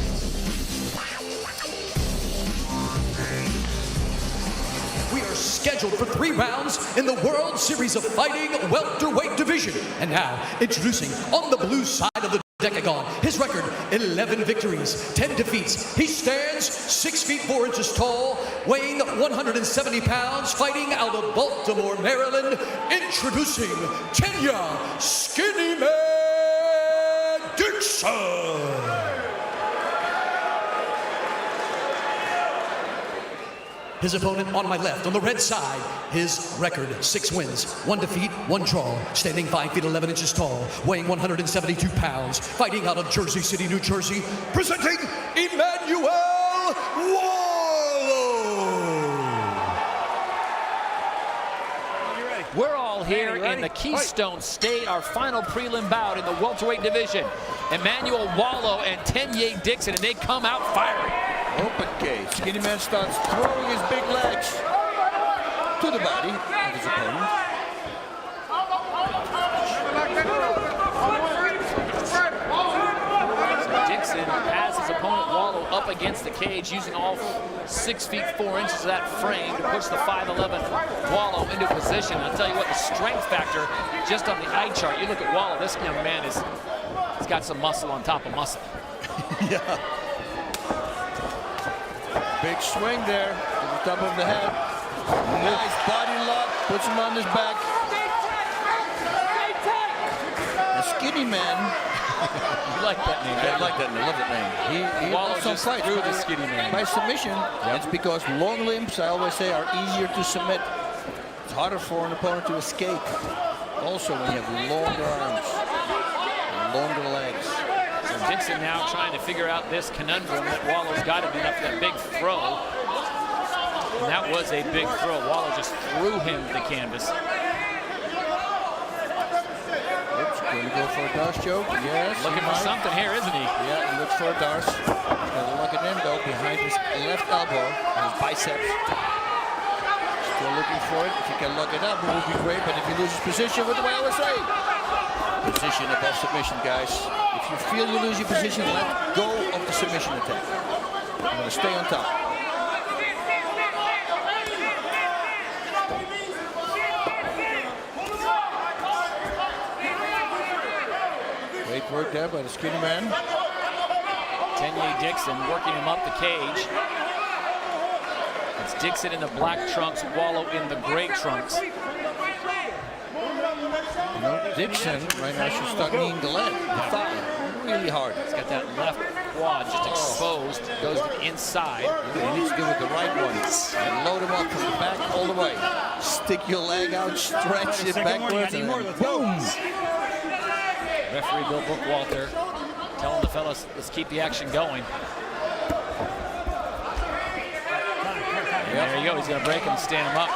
We are scheduled for 3 rounds in the World Series of Fighting welterweight division. And now, introducing on the blue side of the decagon, his record, 11 victories, 10 defeats. He stands 6 feet 4 inches tall, weighing 170 pounds, fighting out of Baltimore, Maryland. Introducing Tenyeh Skinny Man Dixon. His opponent on my left, on the red side, his record, 6 wins, 1 defeat, 1 draw, standing 5 feet 11 inches tall, weighing 172 pounds, fighting out of Jersey City, New Jersey, presenting Emmanuel Walo. We're all here in the Keystone State, our final prelim bout in the welterweight division. Emmanuel Walo and Tenyeh Dixon, and they come out firing. Open cage. Skinny Man starts throwing his big legs to the body of his opponent. Dixon has his opponent Walo up against the cage, using all 6 feet 4 inches of that frame to push the 5'11" Walo into position. I'll tell you what, the strength factor, just on the eye chart, you look at Walo, this young man he's got some muscle on top of muscle. Yeah. Big swing there to the top of the head. Nice body lock, puts him on his back. The Skinny Man. You like that name? I like that name. I love that name. He Walo some just fights threw by, the Skinny Man. By submission. It's because long limbs, I always say, are easier to submit. It's harder for an opponent to escape. Also, when you have longer arms and longer legs. So Dixon now trying to figure out this conundrum that Walo's got him in after that big throw. And that was a big throw. Walo just threw him to the canvas. Going to go for a Darce choke. Yes. Looking for something here, isn't he? Yeah, he looks for a Darce. He's going to look at him, though, behind his left elbow, his biceps. Still looking for it. If he can look it up, it would be great. But if he loses position, what do I always say? Position above submission, guys. If you feel you lose your position, let go of the submission attack. I'm going to stay on top. Great work there by the Skinny Man. Tenyeh Dixon working him up the cage. It's Dixon in the black trunks, Walo in the gray trunks. You know, Dixon right now should start kneeing the leg, the thigh, really hard. He's got that left quad just exposed, goes to the inside. He needs to do it the right one and load him up from the back all the way. Stick your leg out, stretch it backwards, and then boom! Referee Bill Bookwalter telling the fellas, let's keep the action going. There you go, he's gonna break him and stand him up.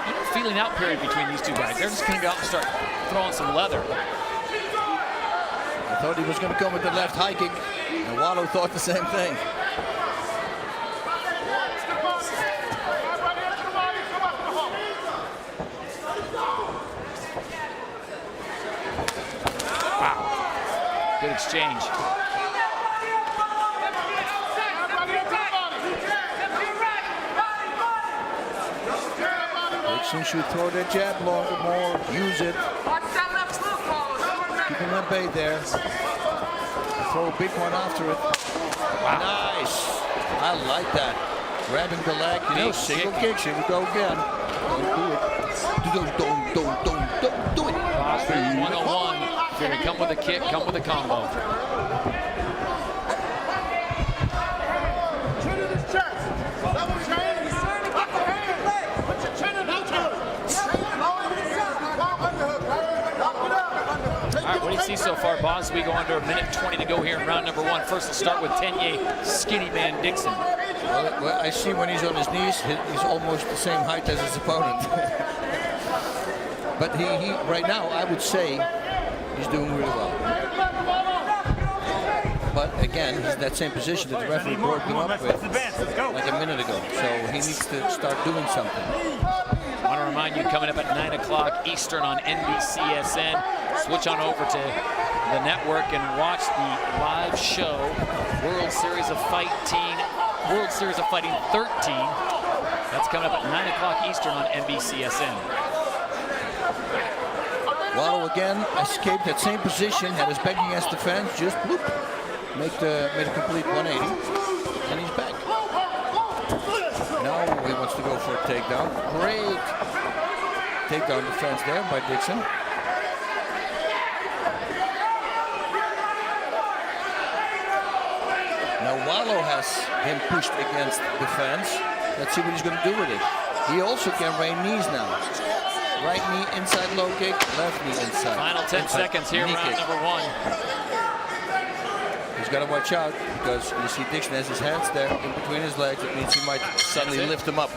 You know, feeling out period between these two guys. They're just gonna go out and start throwing some leather. I thought he was gonna come with the left high kick, and Walo thought the same thing. Good exchange. Since you throw that jab longer, more, use it. Keep him at bay there. Throw a big one after it. Wow. Nice. I like that. Grabbing the leg, you know, single kicks. Here we go again. Don't do it. Don't do it. Boston 101. If you're gonna come with a kick, come with a combo. What do you see so far, boss? We go under 1:20 to go here in round number 1. First, let's start with Tenyeh, skinny man Dixon. Well, I see when he's on his knees, he's almost the same height as his opponent. But he right now, I would say, he's doing really well. But again, he's in that same position that the referee broke him up with like a minute ago. So he needs to start doing something. I want to remind you, coming up at 9 o'clock Eastern on NBCSN, switch on over to the network and watch the live show, World Series of Fighting 13. That's coming up at 9 o'clock Eastern on NBCSN. Walo again escaped that same position, had his back against the fence, just bloop, made a complete 180, and he's back. Now he wants to go for a takedown. Great takedown defense there by Dixon. Now Walo has him pushed against the fence. Let's see what he's going to do with it. He also can rain knees now. Right knee inside low kick, left knee inside. Final 10 seconds here, round number 1. He's got to watch out because you see Dixon has his hands there in between his legs. It means he might suddenly lift him up.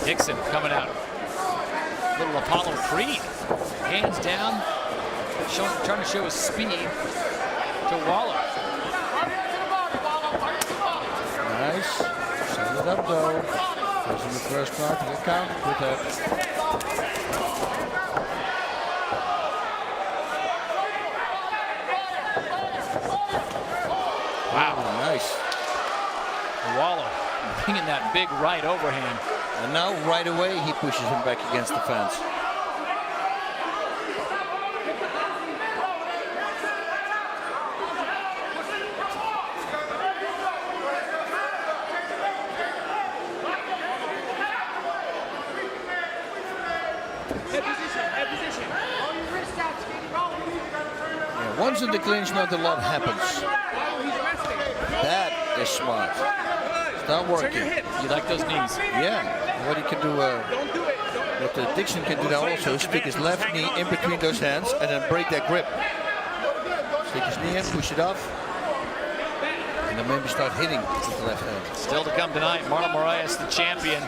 Dixon coming out. Little Apollo Creed. Hands down. Trying to show his speed to Walo. Nice. Set it up though. Goes in the first part to get counted with that. Wow. Oh, nice. Walo bringing that big right overhand. And now right away he pushes him back against the fence. Once in the clinch, not a lot happens. That is smart. Start working. You like those knees? Yeah. What he can do, what Dixon can do now also, stick his left knee in between those hands and then break that grip. Stick his knee in, push it off, and then maybe start hitting with the left hand. Still to come tonight, Marlon Moraes, the champion,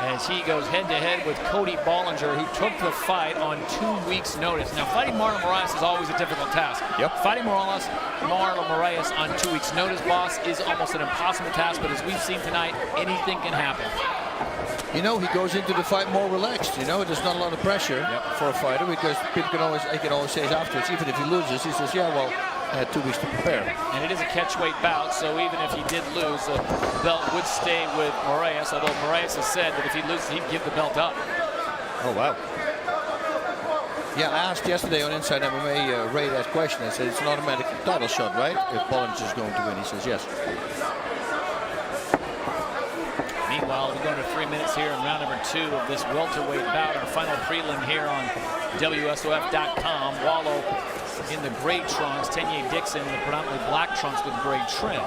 as he goes head-to-head with Cody Bollinger, who took the fight on 2 weeks' notice. Now, fighting Marlon Moraes is always a difficult task. Yep. Fighting Marlon Moraes on 2 weeks' notice, boss, is almost an impossible task, but as we've seen tonight, anything can happen. You know, he goes into the fight more relaxed. You know, there's not a lot of pressure for a fighter because people can always say afterwards, even if he loses, he says, yeah, well, I had 2 weeks to prepare. And it is a catchweight bout, so even if he did lose, the belt would stay with Moraes, although Moraes has said that if he loses, he'd give the belt up. Oh, wow. Yeah, I asked yesterday on Inside MMA, Ray that question. I said, it's an automatic title shot, right? If Bollinger is going to win. He says, yes. Meanwhile, we're going to 3 minutes here in round number 2 of this welterweight bout. Our final prelim here on WSOF.com. Walo in the gray trunks, Tenyeh Dixon in the predominantly black trunks with gray trim.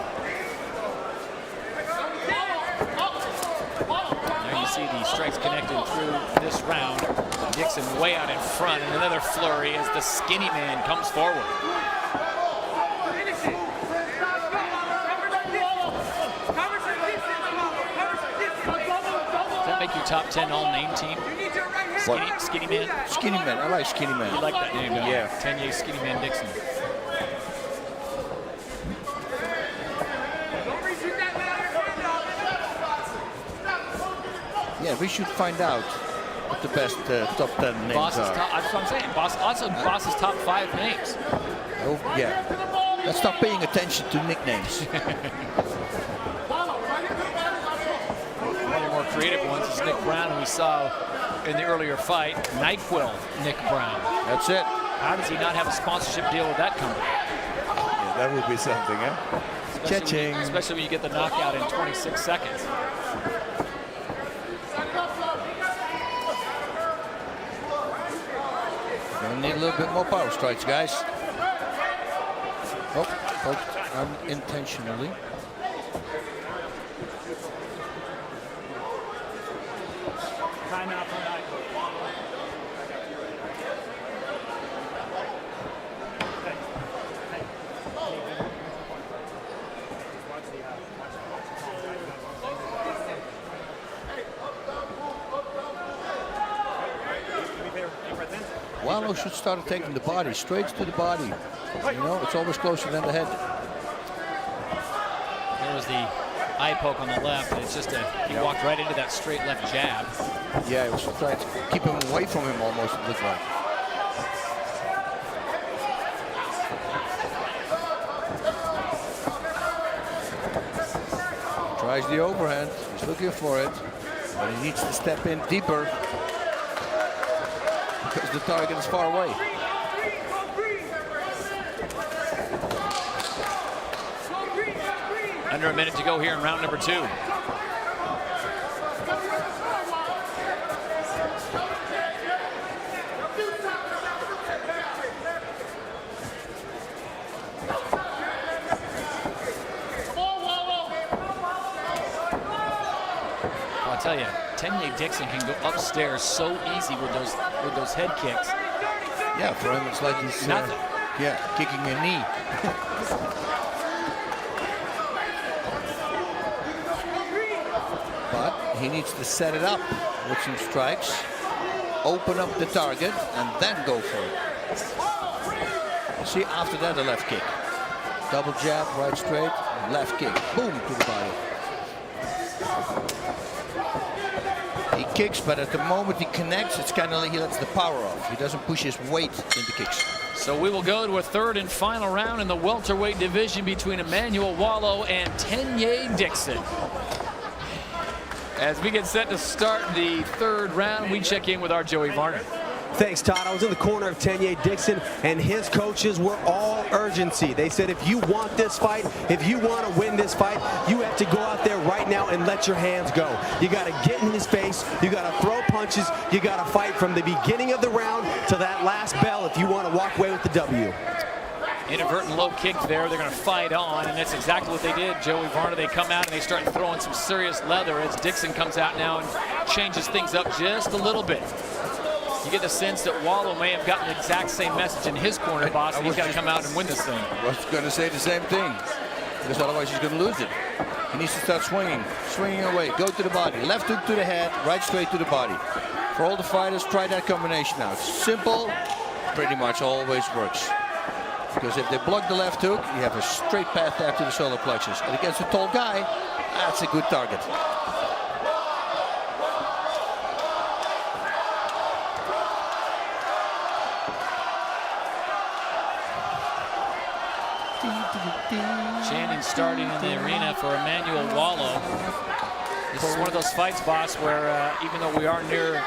There you see the strikes connected through this round. Dixon way out in front, and another flurry as the skinny man comes forward. Does that make you top 10 all-name team? Skinny man? Skinny man. I like skinny man. You like that name, don't you? Yeah. Tenyeh Skinny Man Dixon. Yeah, we should find out what the best top 10 names Boss's are. that's what I'm saying. Boss's top 5 names. Oh, yeah. Let's stop paying attention to nicknames. One of the more creative ones is Nick Browne, who we saw in the earlier fight. NyQuil Nick Browne. That's it. How does he not have a sponsorship deal with that company? Yeah, that would be something, huh? Especially when you get the knockout in 26 seconds. Gonna need a little bit more power strikes, guys. Oh, unintentionally. Timeout for NyQuil. Walo should start taking the body, straight to the body. You know, it's always closer than the head. There was the eye poke on the left, and it's just he walked right into that straight left jab. Yeah, he was trying to keep him away from him almost, it looked like. Tries the overhand, he's looking for it, but he needs to step in deeper because the target is far away. Under a minute to go here in round number 2. I'll tell you, Tenyeh Dixon can go upstairs so easy with those head kicks. Yeah, for him it's like he's kicking a knee. But he needs to set it up with some strikes, open up the target, and then go for it. See, after that, a left kick. Double jab, right straight, left kick, boom, to the body. He kicks, but at the moment he connects, it's kind of like he lets the power off. He doesn't push his weight into kicks. So we will go to a third and final round in the welterweight division between Emmanuel Walo and Tenyeh Dixon. As we get set to start the third round, we check in with our Joey Varner. Thanks, Todd. I was in the corner of Tenyeh Dixon, and his coaches were all urgency. They said, if you want this fight, if you want to win this fight, you have to go out there right now and let your hands go. You got to get in his face. You got to throw punches. You got to fight from the beginning of the round to that last bell if you want to walk away with the W. Inadvertent low kick there. They're going to fight on, and that's exactly what they did. Joey Varner, they come out and they start throwing some serious leather as Dixon comes out now and changes things up just a little bit. You get the sense that Walo may have gotten the exact same message in his corner, boss, and he's got to come out and win this thing. I was going to say the same thing, because otherwise he's going to lose it. He needs to start swinging away, go to the body, left hook to the head, right straight to the body. For all the fighters, try that combination out. Simple, pretty much always works. Because if they block the left hook, you have a straight path there to the solar plexus. And against a tall guy, that's a good target. Chanting starting in the arena for Emmanuel Walo. This is one of those fights, boss, where even though we are near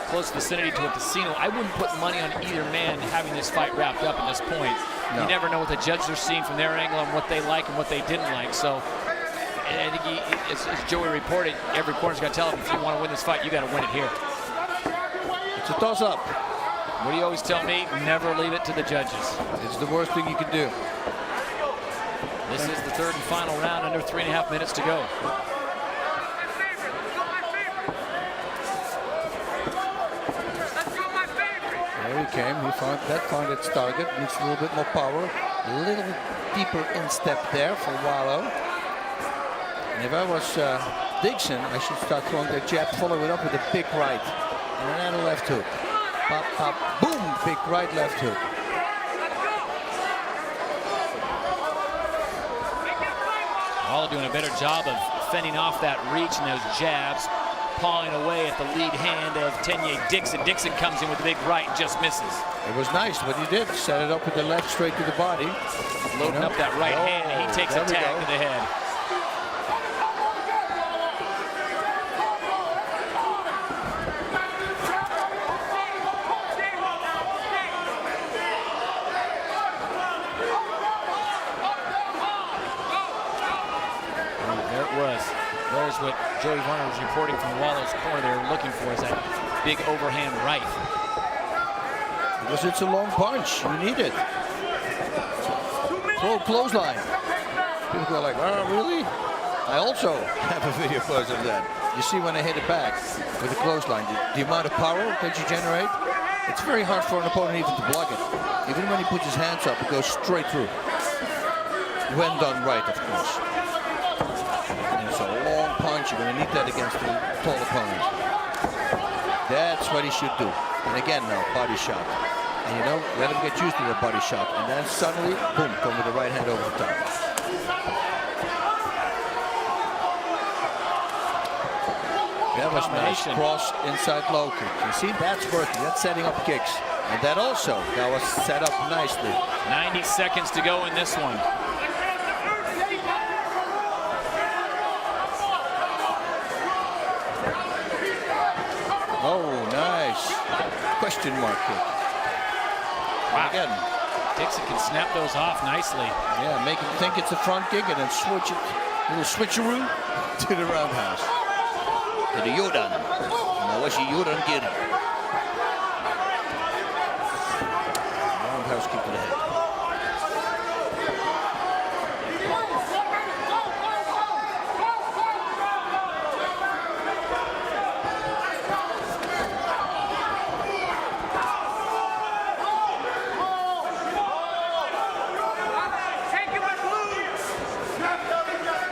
close vicinity to a casino, I wouldn't put money on either man having this fight wrapped up at this point. No. You never know what the judges are seeing from their angle and what they like and what they didn't like. So I think as Joey reported, every corner's got to tell him, if you want to win this fight, you got to win it here. It's a toss-up. What do you always tell me? Never leave it to the judges. It's the worst thing you can do. This is the third and final round, under 3.5 minutes to go. There he came. He found its target. Needs a little bit more power. A little deeper instep there for Walo. And if I was Dixon, I should start throwing that jab, follow it up with a big right. And another left hook. Pop, pop, boom, big right, left hook. Walo doing a better job of fending off that reach and those jabs. pawing away at the lead hand of Tenyeh Dixon. Dixon comes in with the big right and just misses. It was nice what he did. Set it up with the left straight to the body. Loading up that right hand, and he takes a tag to the head. There it was. There's what Joey Varner was reporting from Walo's corner. They were looking for is that big overhand right. Because it's a long punch. You need it. Full clothesline. People go like, oh, really? I also have a video close of that. You see when I hit it back with the clothesline, the amount of power that you generate, it's very hard for an opponent even to block it. Even when he puts his hands up, it goes straight through. When done right, of course. And it's a long punch. You're going to need that against a tall opponent. That's what he should do. And again now, body shot. And you know, let him get used to the body shot. And then suddenly, boom, come with the right hand over the top. That was nice. Cross inside low kick. You see, that's working. That's setting up kicks. And that also, that was set up nicely. 90 seconds to go in this one. Oh, nice. Question mark kick. Wow. Again. Dixon can snap those off nicely. Yeah, make him think it's a front kick and then switch it, a little switcheroo to the roundhouse. To the Yodan. Now what's your Yodan getting? Roundhouse kick to the head.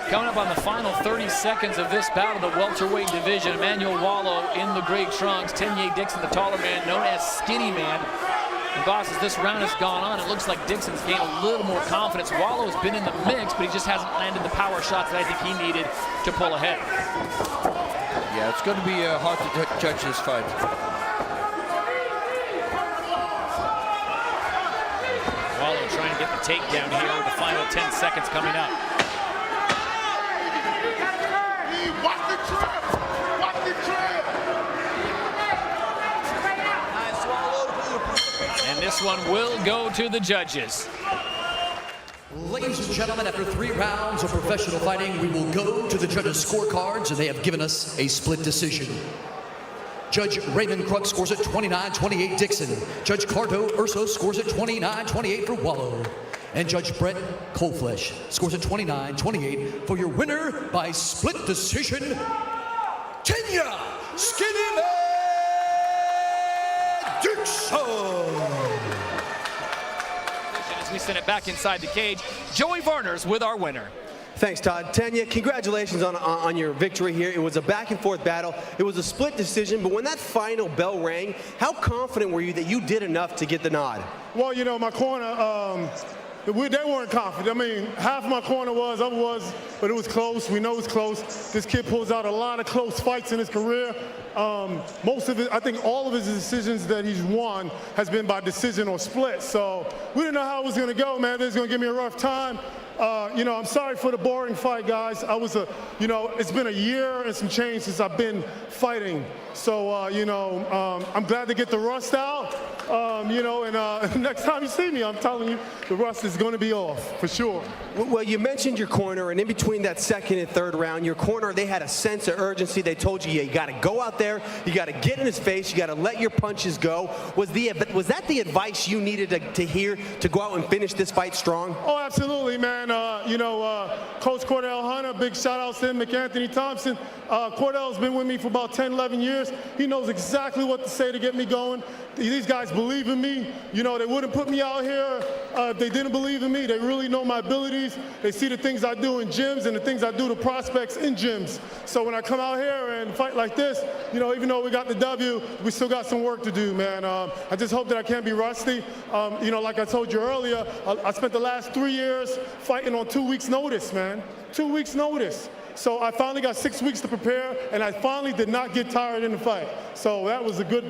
Coming up on the final 30 seconds of this battle, the welterweight division, Emmanuel Walo in the gray trunks, Tenyeh Dixon, the taller man, known as Skinny Man. And boss, as this round has gone on, it looks like Dixon's gained a little more confidence. Walo's been in the mix, but he just hasn't landed the power shots that I think he needed to pull ahead. Yeah, it's going to be hard to judge this fight. Walo trying to get the takedown here with the final 10 seconds coming up. Watch the trap! Watch the trap! And this one will go to the judges. Ladies and gentlemen, after 3 rounds of professional fighting, we will go to the judges' scorecards, and they have given us a split decision. Judge Raymond Kruk scores at 29-28 Dixon. Judge Cardo Urso scores at 29-28 for Walo. And Judge Brett Coleflesh scores at 29-28 for your winner by split decision, Tenyeh Skinny Man Dixon. As we send it back inside the cage, Joey Varner's with our winner. Thanks, Todd. Tenyeh, congratulations on your victory here. It was a back-and-forth battle. It was a split decision, but when that final bell rang, how confident were you that you did enough to get the nod? Well, you know, my corner, they weren't confident. I mean, half my corner was, other was, but it was close. We know it's close. This kid pulls out a lot of close fights in his career. Most of it, I think all of his decisions that he's won has been by decision or split. So we didn't know how it was going to go, man. They was going to give me a rough time. You know, I'm sorry for the boring fight, guys. You know, it's been a year and some change since I've been fighting. So, you know, I'm glad to get the rust out. You know, and next time you see me, I'm telling you, the rust is going to be off, for sure. Well, you mentioned your corner, and in between that second and third round, your corner, they had a sense of urgency. They told you, yeah, you got to go out there, you got to get in his face, you got to let your punches go. Was that the advice you needed to hear to go out and finish this fight strong? Oh, absolutely, man. You know, Coach Cordell Hunter, big shout out to him, McAnthony Thompson. Cordell's been with me for about 10, 11 years. He knows exactly what to say to get me going. These guys believe in me. You know, they wouldn't put me out here if they didn't believe in me. They really know my abilities. They see the things I do in gyms and the things I do to prospects in gyms. So when I come out here and fight like this, you know, even though we got the W, we still got some work to do, man. I just hope that I can't be rusty. You know, like I told you earlier, I spent the last 3 years fighting on 2 weeks' notice, man. 2 weeks' notice. So I finally got 6 weeks to prepare, and I finally did not get tired in the fight. So that was a good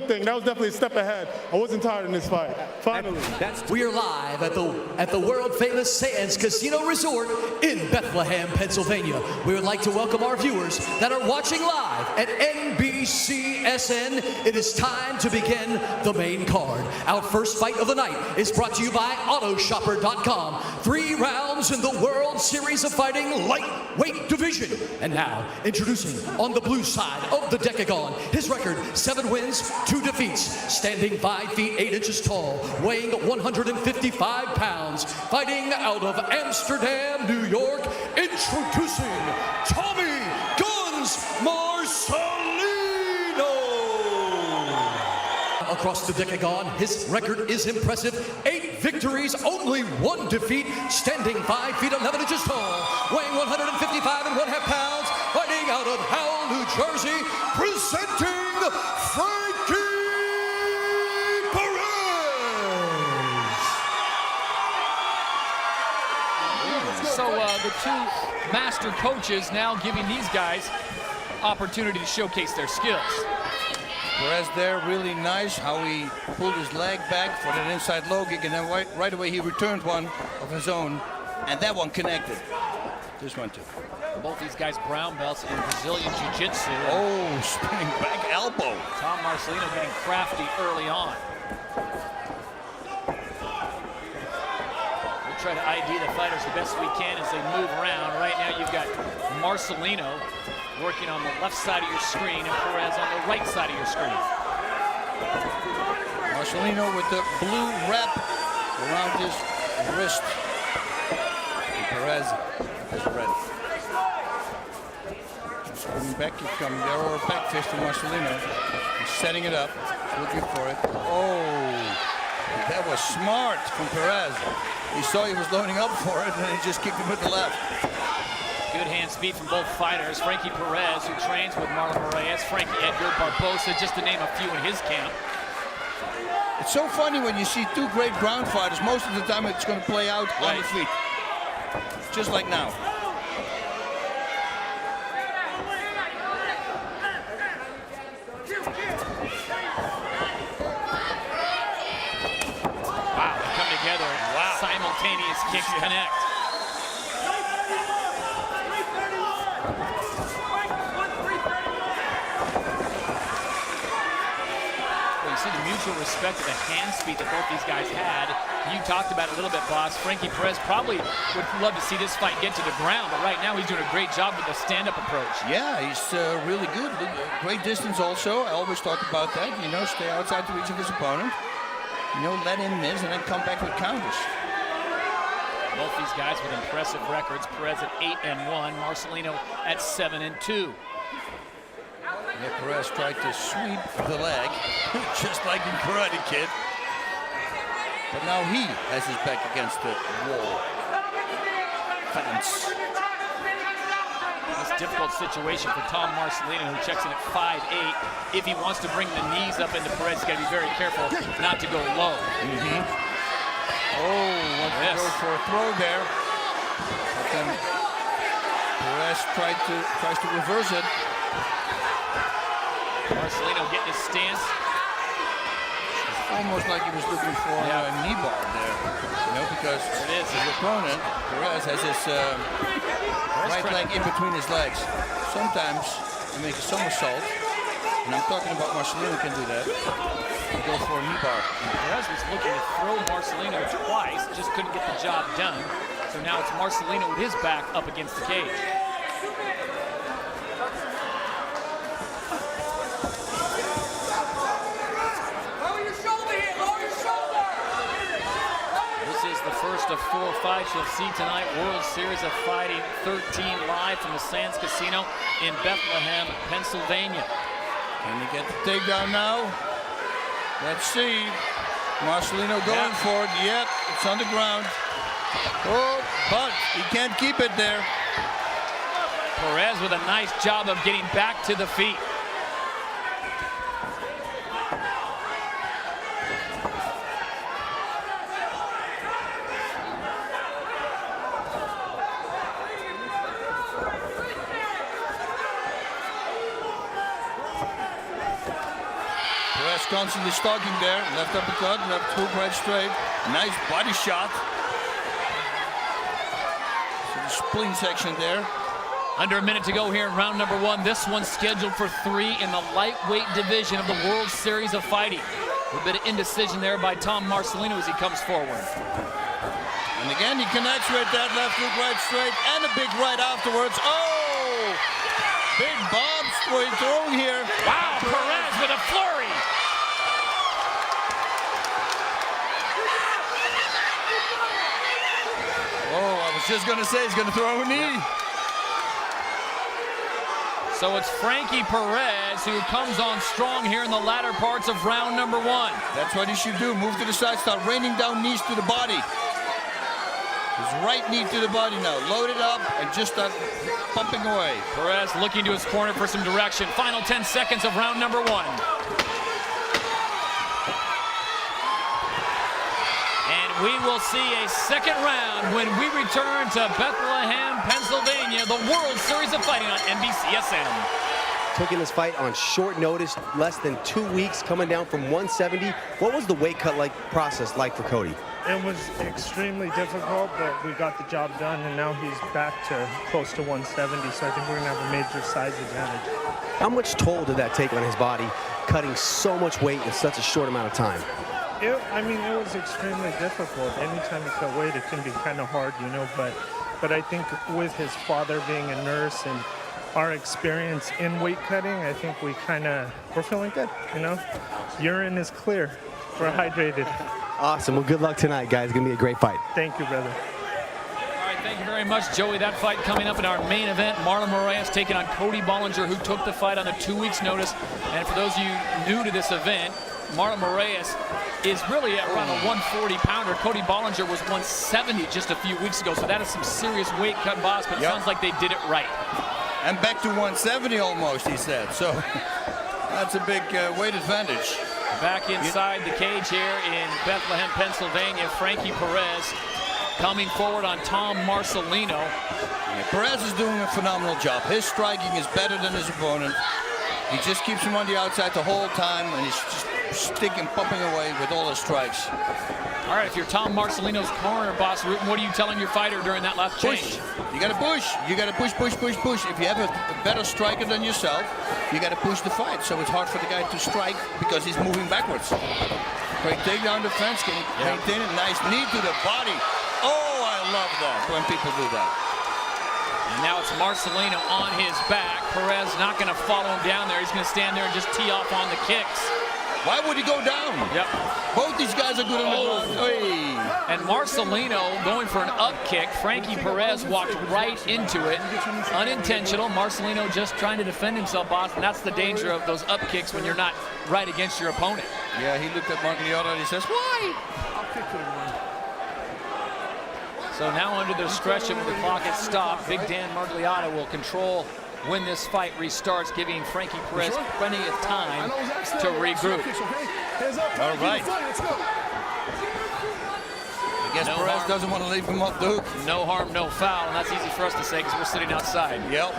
thing. That was definitely a step ahead. I wasn't tired in this fight. Finally. We are live at the world famous Sands Casino Resort in Bethlehem, Pennsylvania. We would like to welcome our viewers that are watching live at NBCSN. It is time to begin the main card. Our first fight of the night is brought to you by Autoshopper.com. 3 rounds in the World Series of Fighting lightweight division. And now, introducing on the blue side of the decagon, his record 7 wins, 2 defeats, standing 5 feet 8 inches tall, weighing 155 pounds, fighting out of Amsterdam, New York, introducing Tommy Guns Marcellino. Across the decagon, his record is impressive. 8 victories, only 1 defeat, standing 5 feet 11 inches tall, weighing 155 and 1/2 pounds, fighting out of Howell, New Jersey, presenting Frankie Perez. So the 2 master coaches now giving these guys opportunity to showcase their skills. Perez there, really nice how he pulled his leg back for that inside low kick, and then right away he returned one of his own, and that one connected. This one too. Both these guys brown belts in Brazilian Jiu-Jitsu. Oh, spinning back elbow. Tom Marcellino getting crafty early on. We'll try to ID the fighters the best we can as they move around. Right now you've got Marcellino working on the left side of your screen and Perez on the right side of your screen. Marcellino with the blue wrap around his wrist. And Perez has red. Coming back, he's coming there, or a back fist from Marcellino. He's setting it up, looking for it. Oh, that was smart from Perez. He saw he was loading up for it, and he just kicked him with the left. Good hand speed from both fighters. Frankie Perez, who trains with Marlon Moraes, Frankie Edgar Barbosa, just to name a few in his camp. It's so funny when you see 2 great ground fighters. Most of the time it's going to play out on the feet. Just like now. Wow, they come together. Wow. Simultaneous kicks connect. See the mutual respect of the hand speed that both these guys had. You talked about it a little bit, boss. Frankie Perez probably would love to see this fight get to the ground, but right now he's doing a great job with the stand-up approach. Yeah, he's really good. Great distance also. I always talk about that. You know, stay outside the reach of his opponent. You know, let him miss and then come back with counters. Both these guys with impressive records. Perez at 8-1, Marcellino at 7-2. Yeah, Perez tried to sweep the leg, just like in Karate Kid. But now he has his back against the wall. Fence. This difficult situation for Tom Marcellino, who checks in at 5'8". If he wants to bring the knees up into Perez, he's got to be very careful not to go low. Oh, wants to go for a throw there. But then Perez tries to reverse it. Marcellino getting his stance. It's almost like he was looking for a knee bar there, you know, because his opponent, Perez, has his right leg in between his legs. Sometimes he makes a somersault, and I'm talking about Marcellino can do that. He go for a knee bar. Perez was looking to throw Marcellino twice, just couldn't get the job done. So now it's Marcellino with his back up against the cage. First of 4 fights you'll see tonight. World Series of Fighting 13 live from the Sands Casino in Bethlehem, Pennsylvania. Can he get the takedown now? Let's see. Marcellino going for it. Yep, it's on the ground. Oh, but he can't keep it there. Perez with a nice job of getting back to the feet. constantly stalking there. Left uppercut, left hook, right straight. Nice body shot. So the spleen section there. Under a minute to go here in round number 1. This one's scheduled for 3 in the lightweight division of the World Series of Fighting. A bit of indecision there by Tom Marcellino as he comes forward. And again, he connects with that left hook, right straight, and a big right afterwards. Oh! Big bombs throwing here. Wow, Perez with a flurry. Oh, I was just going to say he's going to throw a knee. So it's Frankie Perez who comes on strong here in the latter parts of round number 1. That's what he should do. Move to the side, start raining down knees to the body. His right knee to the body now. Load it up and just start pumping away. Perez looking to his corner for some direction. Final 10 seconds of round number 1. And we will see a second round when we return to Bethlehem, Pennsylvania, the World Series of Fighting on NBCSN. Taking this fight on short notice, less than 2 weeks, coming down from 170. What was the weight cut process like for Cody? It was extremely difficult, but we got the job done, and now he's back to close to 170, so I think we're going to have a major size advantage. How much toll did that take on his body, cutting so much weight in such a short amount of time? I mean, it was extremely difficult. Anytime you cut weight, it can be kind of hard, you know, but I think with his father being a nurse and our experience in weight cutting, I think we're feeling good, you know? Urine is clear. We're hydrated. Awesome. Well, good luck tonight, guys. It's going to be a great fight. Thank you, brother. All right, thank you very much, Joey. That fight coming up in our main event. Marlon Moraes taking on Cody Bollinger, who took the fight on a 2 weeks notice. And for those of you new to this event, Marlon Moraes is really at around a 140-pounder. Cody Bollinger was 170 just a few weeks ago, so that is some serious weight cut, boss, but it sounds like they did it right. And back to 170 almost, he said. So that's a big weight advantage. Back inside the cage here in Bethlehem, Pennsylvania, Frankie Perez coming forward on Tom Marcellino. Yeah, Perez is doing a phenomenal job. His striking is better than his opponent. He just keeps him on the outside the whole time, and he's just sticking, pumping away with all his strikes. All right, if you're Tom Marcellino's corner, boss Rutan, what are you telling your fighter during that last change? You got to push. You got to push, push, push, push. If you have a better striker than yourself, you got to push the fight. So it's hard for the guy to strike because he's moving backwards. Great takedown defense. Can maintain it. Nice knee to the body. Oh, I love that when people do that. And now it's Marcellino on his back. Perez not going to follow him down there. He's going to stand there and just tee off on the kicks. Why would he go down? Yep. Both these guys are good on the ground. Hey. And Marcellino going for an up kick. Frankie Perez walked right into it. Unintentional. Marcellino just trying to defend himself, boss. And that's the danger of those up kicks when you're not right against your opponent. Yeah, he looked at Marcellino and he says, why? So now under the discretion when the clock is stopped, Big Dan Margliata will control when this fight restarts, giving Frankie Perez plenty of time to regroup. All right. I guess Perez doesn't want to leave him off the hook. No harm, no foul, and that's easy for us to say because we're sitting outside. Yep.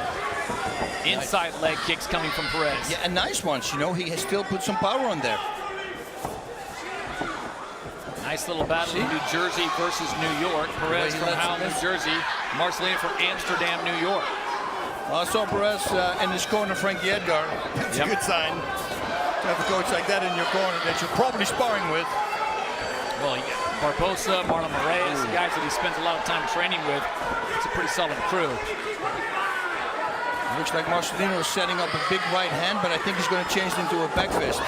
Inside leg kicks coming from Perez. Yeah, and nice ones. You know, he has still put some power on there. Nice little battle in New Jersey versus New York. Perez from Howell, New Jersey. Marcellino from Amsterdam, New York. Well, I saw Perez in his corner, Frankie Edgar. That's a good sign to have a coach like that in your corner that you're probably sparring with. Well, you got Barbosa, Marlon Moraes, guys that he spends a lot of time training with. It's a pretty solid crew. Looks like Marcellino is setting up a big right hand, but I think he's going to change it into a back fist.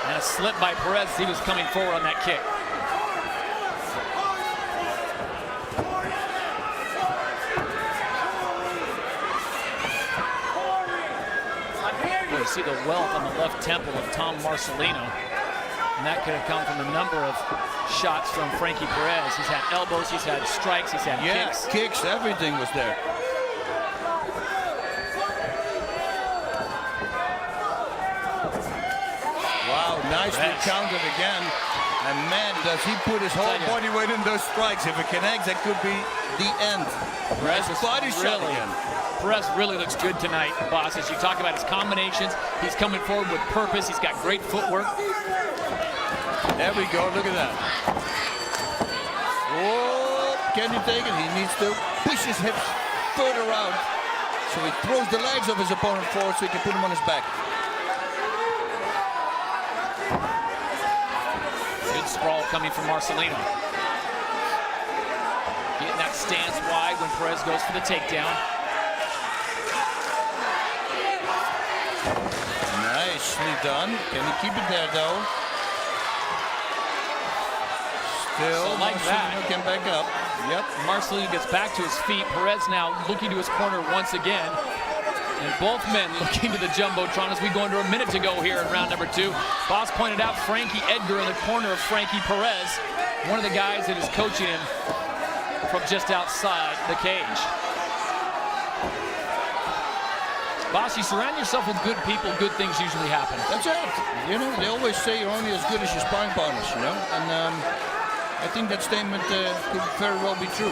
And a slip by Perez as he was coming forward on that kick. You see the wealth on the left temple of Tom Marcellino. And that could have come from a number of shots from Frankie Perez. He's had elbows, he's had strikes, he's had kicks. Kicks, everything was there. Wow, nicely countered again. And man, does he put his whole body weight in those strikes. If it connects, that could be the end. Perez body shot again. Perez really looks good tonight, boss. As you talk about his combinations, he's coming forward with purpose. He's got great footwork. There we go. Look at that. Oh, can he take it? He needs to push his hips further out. So he throws the legs of his opponent forward so he can put him on his back. Good sprawl coming from Marcellino. Getting that stance wide when Perez goes for the takedown. Nicely done. Can he keep it there though? Still, So like Marcellino that. can back up. Yep. Marcellino gets back to his feet. Perez now looking to his corner once again. And both men looking to the Jumbotron as we go under a minute to go here in round number 2. Boss pointed out Frankie Edgar in the corner of Frankie Perez, one of the guys that is coaching him from just outside the cage. Boss, you surround yourself with good people, good things usually happen. That's it. You know, they always say you're only as good as your sparring partners, you know? And I think that statement could very well be true.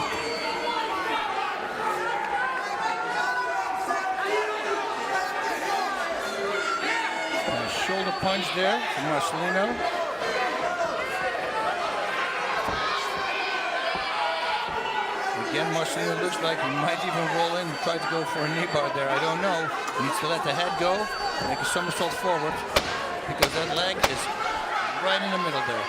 Nice shoulder punch there from Marcellino. Again, Marcellino looks like he might even roll in and try to go for a knee bar there. I don't know. He needs to let the head go, make a somersault forward, because that leg is right in the middle there.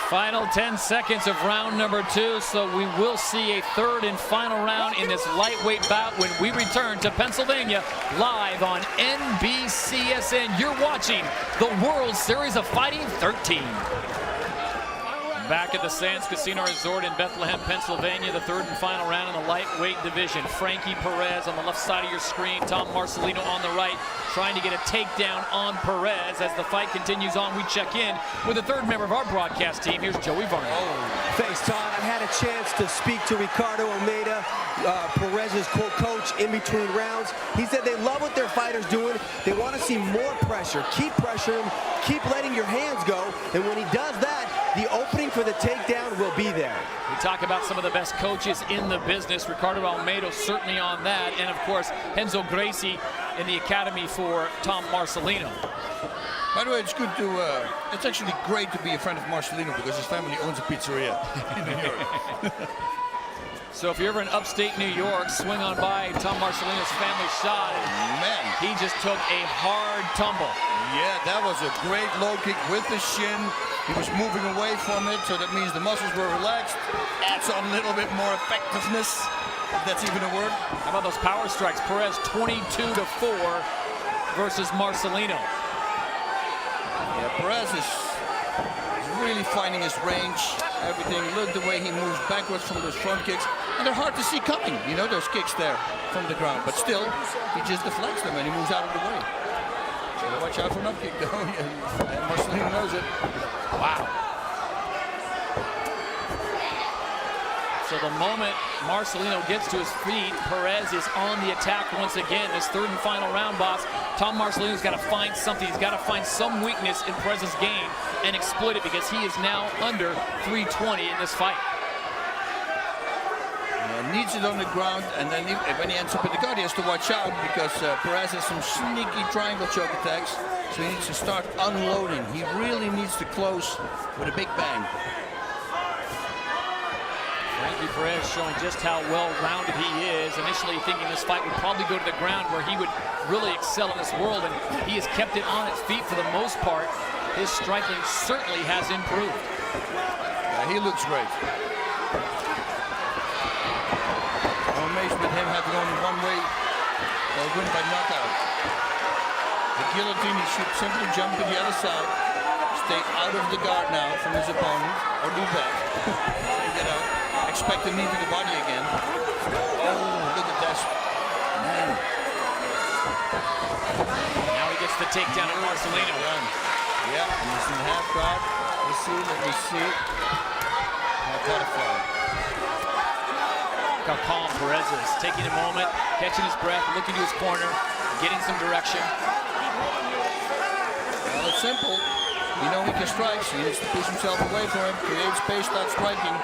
Final 10 seconds of round number 2, so we will see a third and final round in this lightweight bout when we return to Pennsylvania live on NBCSN. You're watching the World Series of Fighting 13. Back at the Sands Casino Resort in Bethlehem, Pennsylvania, the third and final round in the lightweight division. Frankie Perez on the left side of your screen, Tom Marcellino on the right, trying to get a takedown on Perez. As the fight continues on, we check in with the third member of our broadcast team. Here's Joey Varney. Thanks, Todd. I had a chance to speak to Ricardo Almeida, Perez's coach, in between rounds. He said they love what their fighter's doing. They want to see more pressure. Keep pressuring him. Keep letting your hands go. And when he does that, the opening for the takedown will be there. We talk about some of the best coaches in the business. Ricardo Almeida certainly on that. And of course, Renzo Gracie in the academy for Tom Marcellino. By the way, it's good to, it's actually great to be a friend of Marcellino because his family owns a pizzeria in New York. So if you're ever in upstate New York, swing on by Tom Marcellino's family shot. Man, he just took a hard tumble. Yeah, that was a great low kick with the shin. He was moving away from it, so that means the muscles were relaxed. Adds on a little bit more effectiveness, if that's even a word. How about those power strikes? Perez 22-4 versus Marcellino. Yeah, Perez is really finding his range, everything. Look the way he moves backwards from those front kicks. And they're hard to see coming, you know, those kicks there from the ground. But still, he just deflects them and he moves out of the way. So watch out for an up kick, though. And Marcellino knows it. Wow. So the moment Marcellino gets to his feet, Perez is on the attack once again. This third and final round, boss. Tom Marcellino's got to find something. He's got to find some weakness in Perez's game and exploit it because he is now under 320 in this fight. Yeah, needs it on the ground, and then when he ends up in the guard, he has to watch out because Perez has some sneaky triangle choke attacks. So he needs to start unloading. He really needs to close with a big bang. Frankie Perez showing just how well-rounded he is. Initially thinking this fight would probably go to the ground where he would really excel in this world, and he has kept it on its feet for the most part. His striking certainly has improved. Yeah, he looks great. I'm amazed with him having only one way win by knockout. The guillotine, he should simply jump to the other side, stay out of the guard now from his opponent, or do that. Get out. Expect a knee to the body again. Oh, look at that. Man. Now he gets the takedown of Marcellino. Yeah, and he's in half guard. Let me see. Now butterfly. Look how calm Perez is. Taking a moment, catching his breath, looking to his corner, getting some direction. Well, it's simple. You know he can strike, so he needs to push himself away from him, create space, start striking.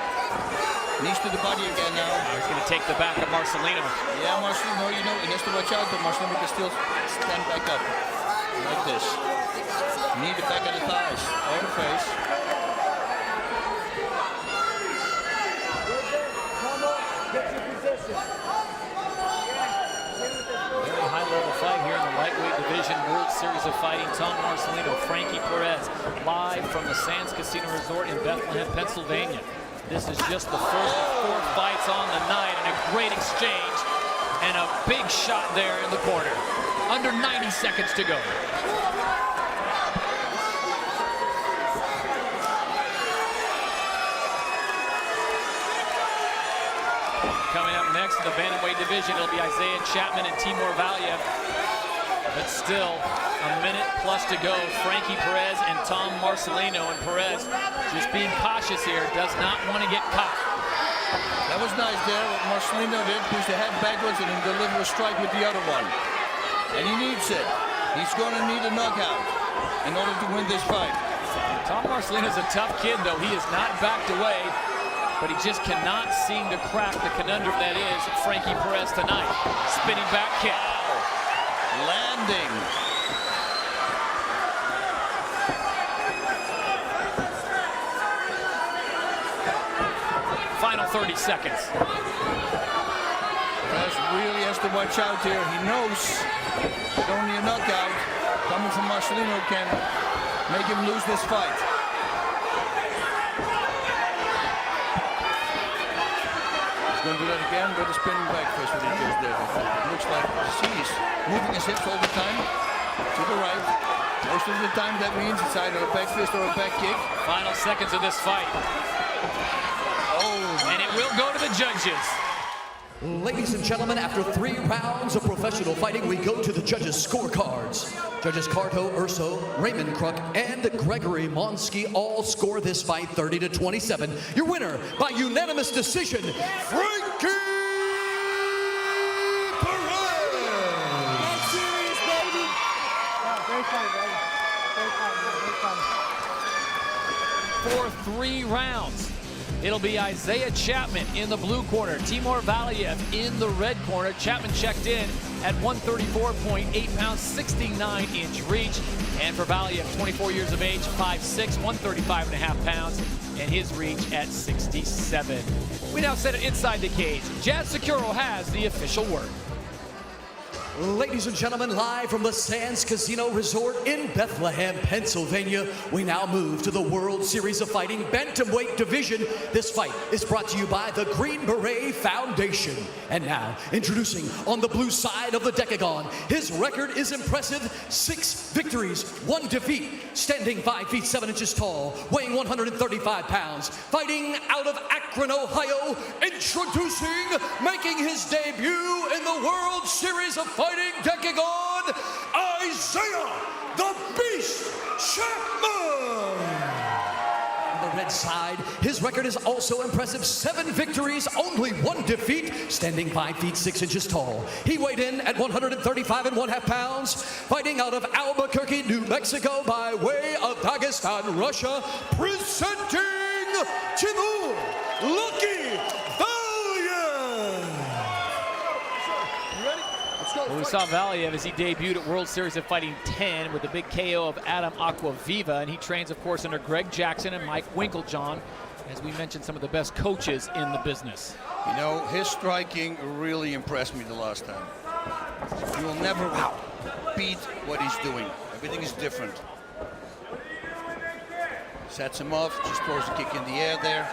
Knees to the body again now. He's going to take the back of Marcellino. Yeah, Marcellino, you know, he has to watch out, but Marcellino can still stand back up. Like this. Knee the back of the thighs, or the face. Very high-level fight here in the lightweight division, World Series of Fighting. Tom Marcellino, Frankie Perez, live from the Sands Casino Resort in Bethlehem, Pennsylvania. This is just the first of 4 fights on the night, and a great exchange, and a big shot there in the corner. Under 90 seconds to go. Coming up next in the bantamweight division, it'll be Isaiah Chapman and Timur Valiev. But still, a minute plus to go. Frankie Perez and Tom Marcellino, and Perez just being cautious here, does not want to get caught. That was nice there, what Marcellino did, push the head backwards and then deliver a strike with the other one. And he needs it. He's going to need a knockout in order to win this fight. Tom Marcellino's a tough kid, though. He has not backed away, but he just cannot seem to crack the conundrum that is Frankie Perez tonight. Spinning back kick. Landing. Final 30 seconds. Perez really has to watch out here. He knows that only a knockout coming from Marcellino can make him lose this fight. He's going to do that again with a spinning back fist what he just did. It looks like he's moving his hips all the time to the right. Most of the time that means it's either a back fist or a back kick. Final seconds of this fight. Oh. And it will go to the judges. Ladies and gentlemen, after 3 rounds of professional fighting, we go to the judges' scorecards. Judges Carto, Urso, Raymond Kruk, and Gregory Monsky all score this fight 30-27. Your winner by unanimous decision, Frankie Perez! That's serious, baby. Great fight, baby. Great fight. For 3 rounds. It'll be Isaiah Chapman in the blue corner, Timur Valiev in the red corner. Chapman checked in at 134.8 pounds, 69-inch reach. And for Valiev, 24 years of age, 5'6", 135.5 pounds, and his reach at 67. We now set it inside the cage. Jazz Secor has the official word. Ladies and gentlemen, live from the Sands Casino Resort in Bethlehem, Pennsylvania, we now move to the World Series of Fighting Bantamweight Division. This fight is brought to you by the Green Beret Foundation. And now, introducing on the blue side of the decagon, his record is impressive, 6 victories, 1 defeat, standing 5 feet 7 inches tall, weighing 135 pounds, fighting out of Akron, Ohio, introducing, making his debut in the World Series of Fighting decagon, Isaiah the Beast Chapman. On the red side, his record is also impressive, 7 victories, only 1 defeat, standing 5 feet 6 inches tall. He weighed in at 135.5 pounds, fighting out of Albuquerque, New Mexico, by way of Dagestan, Russia, presenting Timur Valiev. Well, we saw Valiev as he debuted at World Series of Fighting 10 with the big KO of Adam Aquaviva, and he trains, of course, under Greg Jackson and Mike Winklejohn, as we mentioned, some of the best coaches in the business. You know, his striking really impressed me the last time. He will never beat what he's doing. Everything is different. Sets him off, just throws a kick in the air there.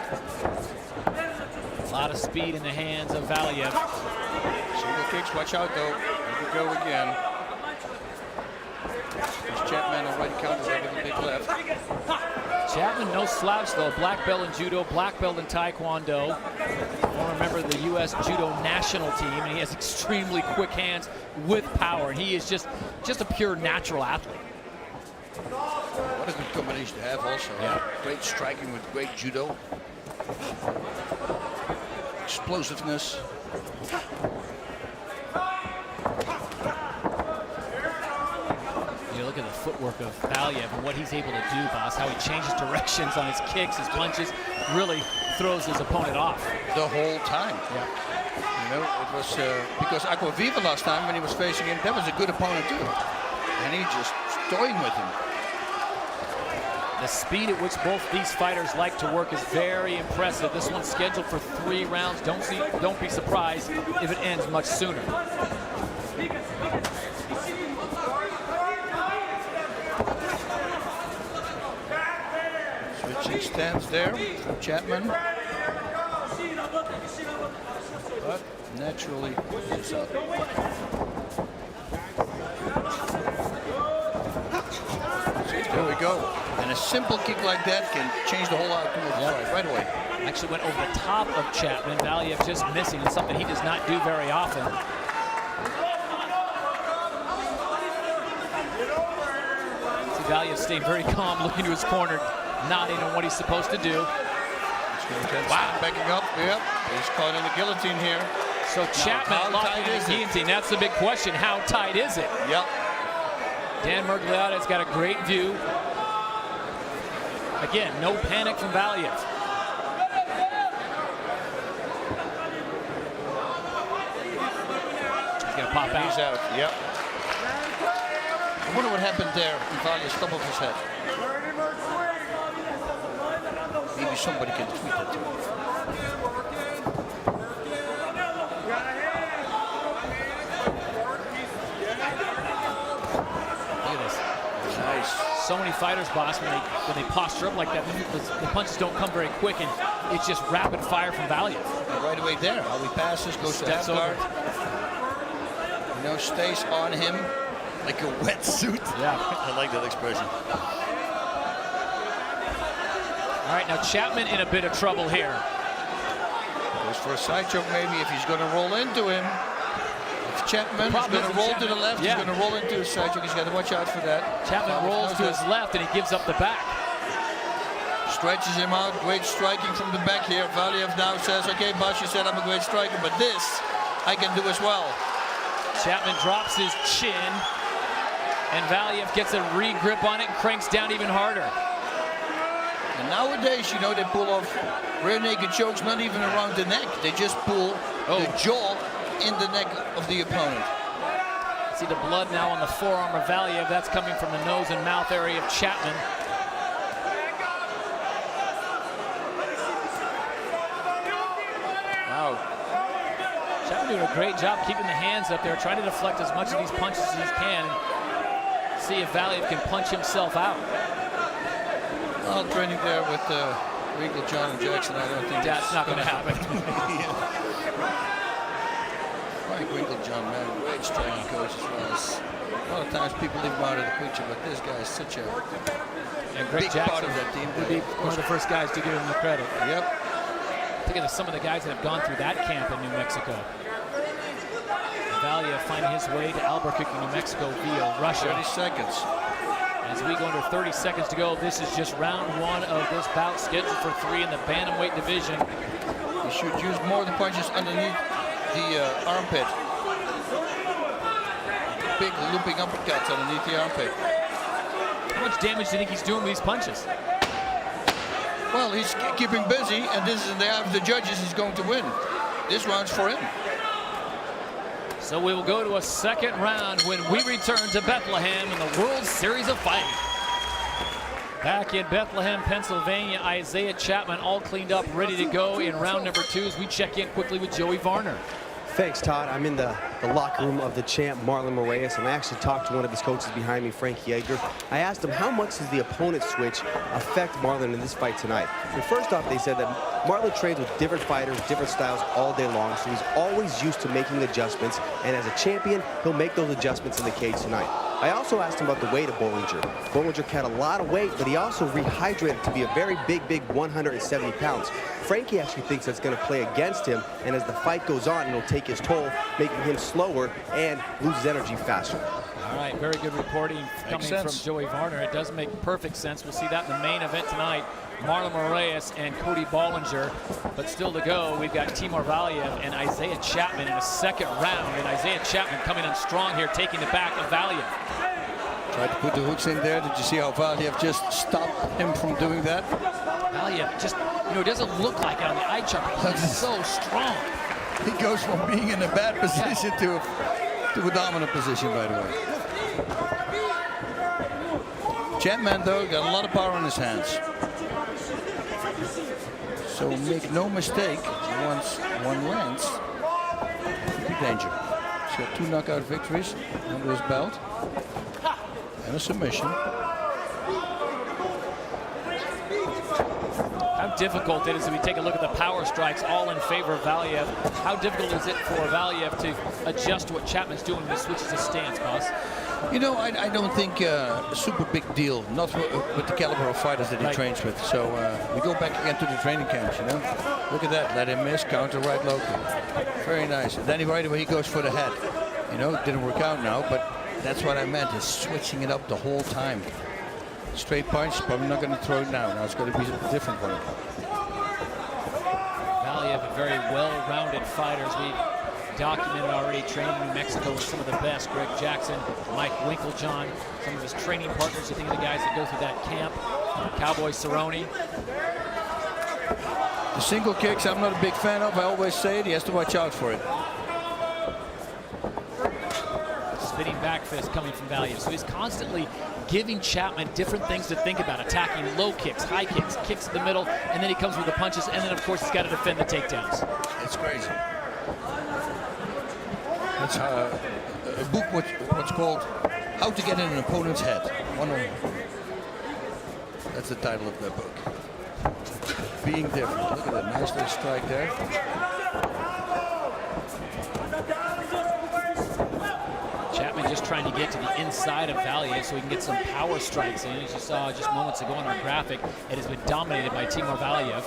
A lot of speed in the hands of Valiev. Single kicks, watch out though. Here we go again. There's Chapman already countered with a big left. Chapman, no slouch though. Black belt in judo, black belt in taekwondo. Former member of the U.S. Judo national team, and he has extremely quick hands with power. He is just a pure natural athlete. What a good combination to have also. Yeah. Great striking with great judo. Explosiveness. You look at the footwork of Valiev and what he's able to do, boss, how he changes directions on his kicks, his punches, really throws his opponent off. The whole time. Yeah. You know, it was because Aquaviva last time when he was facing him, that was a good opponent too. And he just toying with him. The speed at which both these fighters like to work is very impressive. This one's scheduled for 3 rounds. Don't be surprised if it ends much sooner. Switching stance there from Chapman. But naturally it's up. There we go. And a simple kick like that can change the whole outcome of the fight right away. Actually went over the top of Chapman. Valiev just missing. It's something he does not do very often. See Valiev staying very calm, looking to his corner, nodding on what he's supposed to do. Wow, backing up. Yep, he's caught in the guillotine here. So Chapman locking in the guillotine. That's the big question. How tight is it? Yep. Dan Mergliata's got a great view. Again, no panic from Valiev. He's gonna pop out. He's out, yep. I wonder what happened there in Valiev's top of his head. Maybe somebody can tweet that to him. So many fighters, boss, when they posture up like that, the punches don't come very quick, and it's just rapid fire from Valiev. And right away there, how he passes, goes to half guard. You know, stays on him like a wetsuit. Yeah, I like that expression. All right, now Chapman in a bit of trouble here. Goes for a side choke maybe if he's going to roll into him. Chapman is going to roll to the left. Yeah. He's going to roll into his side choke. He's got to watch out for that. Chapman rolls to his left and he gives up the back. Stretches him out. Great striking from the back here. Valiev now says, okay, boss, you said I'm a great striker, but this I can do as well. Chapman drops his chin and Valiev gets a re-grip on it and cranks down even harder. And nowadays, you know, they pull off rear naked chokes not even around the neck. They just pull the jaw in the neck of the opponent. See the blood now on the forearm of Valiev. That's coming from the nose and mouth area of Chapman. Wow. Chapman doing a great job keeping the hands up there, trying to deflect as much of these punches as he can. And see if Valiev can punch himself out. Well, training there with Regal, John, and Jackson, I don't think that's not going to happen. Frank Winklejohn, man, great striking coach as well as a lot of times people leave him out of the picture, but this guy is such a big part of that team. Would be one of the first guys to give him the credit. Yep. Think of some of the guys that have gone through that camp in New Mexico. Valiev finding his way to Albuquerque, New Mexico via Russia. 30 seconds. As we go under 30 seconds to go, this is just round 1 of this bout, scheduled for 3 in the bantamweight division. You should use more of the punches underneath the armpit. Big looping uppercuts underneath the armpit. How much damage do you think he's doing with these punches? Well, he's keeping busy, and this is in the eye of the judges. He's going to win. This round's for him. So we will go to a second round when we return to Bethlehem in the World Series of Fighting. Back in Bethlehem, Pennsylvania, Isaiah Chapman all cleaned up, ready to go in round number 2 as we check in quickly with Joey Varner. Thanks, Todd. I'm in the locker room of the champ, Marlon Moraes, and I actually talked to one of his coaches behind me, Frankie. I asked him how much does the opponent switch affect Marlon in this fight tonight. And first off, they said that Marlon trains with different fighters, different styles all day long, so he's always used to making adjustments, and as a champion, he'll make those adjustments in the cage tonight. I also asked him about the weight of Bollinger. Bollinger cut a lot of weight, but he also rehydrated to be a very big 170 pounds. Frankie actually thinks that's going to play against him, and as the fight goes on, it'll take his toll, making him slower and loses energy faster. All right, very good reporting coming from Joey Varner. It does make perfect sense. We'll see that in the main event tonight. Marlon Moraes and Cody Bollinger. But still to go, we've got Timur Valiev and Isaiah Chapman in a second round. And Isaiah Chapman coming on strong here, taking the back of Valiev. Tried to put the hooks in there. Did you see how Valiev just stopped him from doing that? Valiev just, it doesn't look like it on the eye chart, but he's so strong. He goes from being in a bad position to a dominant position, by the way. Chapman, though, got a lot of power in his hands. So make no mistake, once one lands, big danger. He's got 2 knockout victories under his belt and a submission. How difficult it is if we take a look at the power strikes, all in favor of Valiev. How difficult is it for Valiev to adjust to what Chapman's doing when he switches his stance, boss? You know, I don't think a super big deal, not with the caliber of fighters that he trains with. So we go back again to the training camps, you know. Look at that, let him miss, counter right low kick. Very nice. And then right away he goes for the head. You know, it didn't work out now, but that's what I meant, is switching it up the whole time. Straight punch, probably not going to throw it now. Now it's going to be a different one. Valiev, a very well-rounded fighter, as we've documented already, training in New Mexico with some of the best. Greg Jackson, Mike Winklejohn, some of his training partners. You think of the guys that go through that camp. Cowboy Cerrone. The single kicks I'm not a big fan of. I always say it, he has to watch out for it. Spinning back fist coming from Valiev. So he's constantly giving Chapman different things to think about, attacking low kicks, high kicks, kicks in the middle, and then he comes with the punches, and then of course he's got to defend the takedowns. It's crazy. That's a book what's called How to Get in an Opponent's Head. That's the title of that book. Being different. Look at that nice little strike there. Chapman just trying to get to the inside of Valiev so he can get some power strikes in. As you saw just moments ago on our graphic, it has been dominated by Timur Valiev.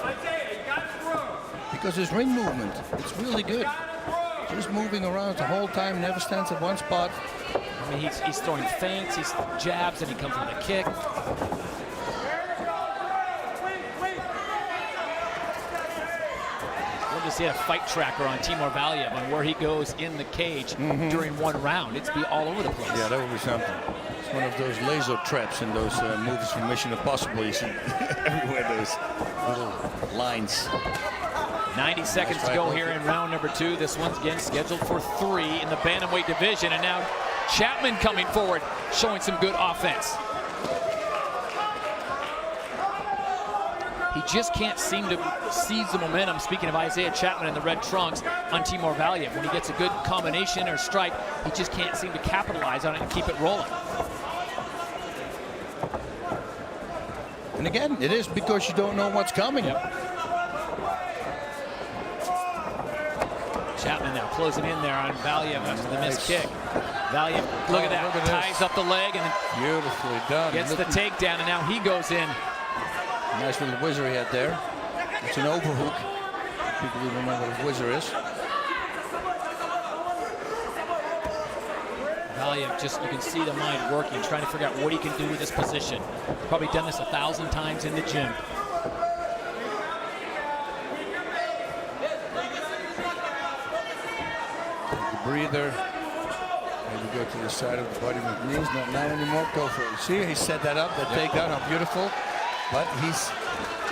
Because his ring movement, it's really good. Just moving around the whole time, never stands at one spot. I mean, he's throwing feints, he's jabs, and he comes with a kick. We'll just see a fight tracker on Timur Valiev on where he goes in the cage during one round. It's be all over the place. Yeah, that would be something. It's one of those laser traps in those movies from Mission Impossible. You see everywhere those little lines. 90 seconds to go here in round number 2. This one's again scheduled for 3 in the bantamweight division. And now Chapman coming forward, showing some good offense. He just can't seem to seize the momentum, speaking of Isaiah Chapman in the red trunks, on Timur Valiev. When he gets a good combination or strike, he just can't seem to capitalize on it and keep it rolling. And again, it is because you don't know what's coming. Yep. Chapman now closing in there on Valiev after the missed kick. Valiev, look at that, ties up the leg and beautifully done. Gets the takedown, and now he goes in. Nice little whizzer he had there. It's an overhook. People even know what a whizzer is. Valiev, just, you can see the mind working, trying to figure out what he can do with this position. Probably done this 1,000 times in the gym. Breather. Maybe go to the side of the body with knees. Not now anymore. Go for it. See, he set that up. That takedown. How beautiful. But he's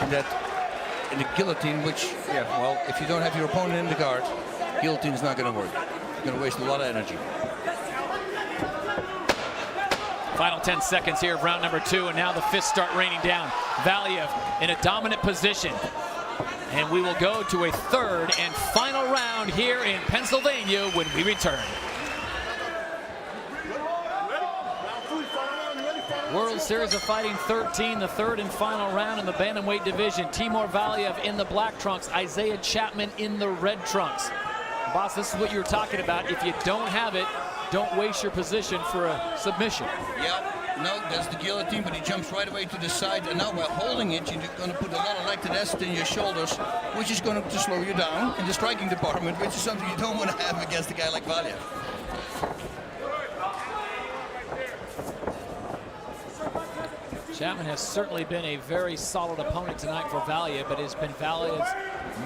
in the guillotine, which, yeah, well, if you don't have your opponent in the guard, guillotine's not going to work. You're going to waste a lot of energy. Final 10 seconds here of round number 2, and now the fists start raining down. Valiev in a dominant position. And we will go to a 3rd and final round here in Pennsylvania when we return. World Series of Fighting 13, the 3rd and final round in the bantamweight division. Timur Valiev in the black trunks, Isaiah Chapman in the red trunks. Boss, this is what you were talking about. If you don't have it, don't waste your position for a submission. Yeah. No, that's the guillotine, but he jumps right away to the side. And now by holding it, you're going to put a lot of lactic acid in your shoulders, which is going to slow you down in the striking department, which is something you don't want to have against a guy like Valiev. Chapman has certainly been a very solid opponent tonight for Valiev, but it has been Valiev's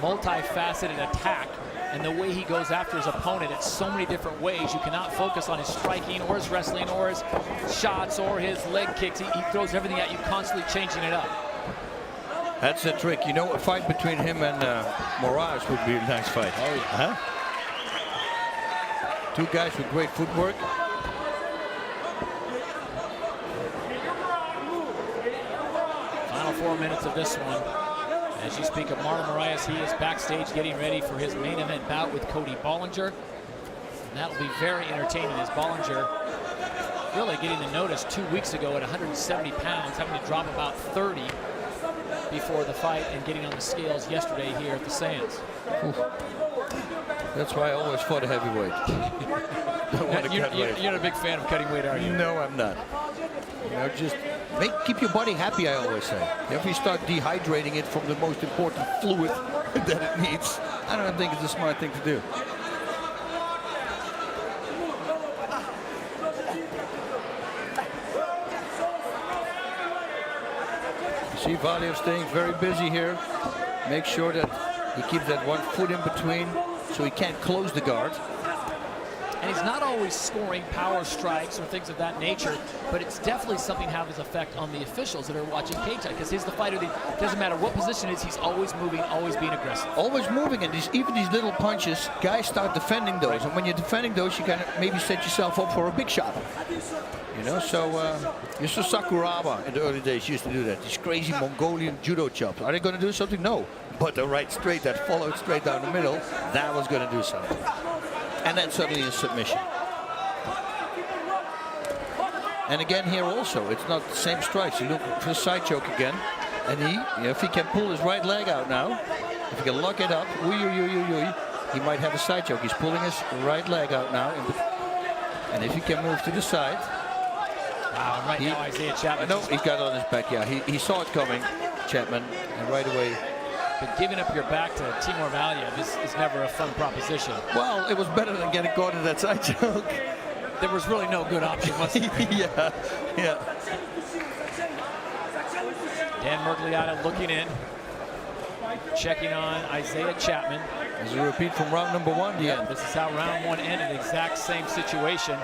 multifaceted attack and the way he goes after his opponent in so many different ways. You cannot focus on his striking or his wrestling or his shots or his leg kicks. He throws everything at you, constantly changing it up. That's the trick. You know, a fight between him and Moraes would be a nice fight. Oh, yeah. Two guys with great footwork. Final 4 minutes of this one. As you speak of Marlon Moraes, he is backstage getting ready for his main event bout with Cody Bollinger. And that'll be very entertaining as Bollinger really getting the notice 2 weeks ago at 170 pounds, having to drop about 30 before the fight and getting on the scales yesterday here at the Sands. Oof. That's why I always fought a heavyweight. You're not a big fan of cutting weight, are you? No, I'm not. You know, just keep your body happy, I always say. If you start dehydrating it from the most important fluid that it needs, I don't think it's a smart thing to do. You see Valiev staying very busy here. Make sure that he keeps that one foot in between so he can't close the guard. And he's not always scoring power strikes or things of that nature, but it's definitely something have his effect on the officials that are watching cage fight, because he's the fighter that doesn't matter what position it is, he's always moving, always being aggressive. Always moving, and even these little punches, guys start defending those. And when you're defending those, you can maybe set yourself up for a big shot. You know, so you saw Sakuraba in the early days used to do that. These crazy Mongolian judo chops. Are they going to do something? No. But the right straight that followed straight down the middle, that was going to do something. And then suddenly a submission. And again here also, it's not the same strikes. You look for the side choke again. And if he can pull his right leg out now, if he can lock it up, he might have a side choke. He's pulling his right leg out now. And if he can move to the side. Wow, right now Isaiah Chapman. No, he's got it on his back, yeah. He saw it coming, Chapman, and right away. But giving up your back to Timur Valiev is never a fun proposition. Well, it was better than getting caught in that side choke. There was really no good option, was there? yeah. Dan Mergliata looking in, checking on Isaiah Chapman. As a repeat from round number 1, yeah. This is how round 1 ended, exact same situation.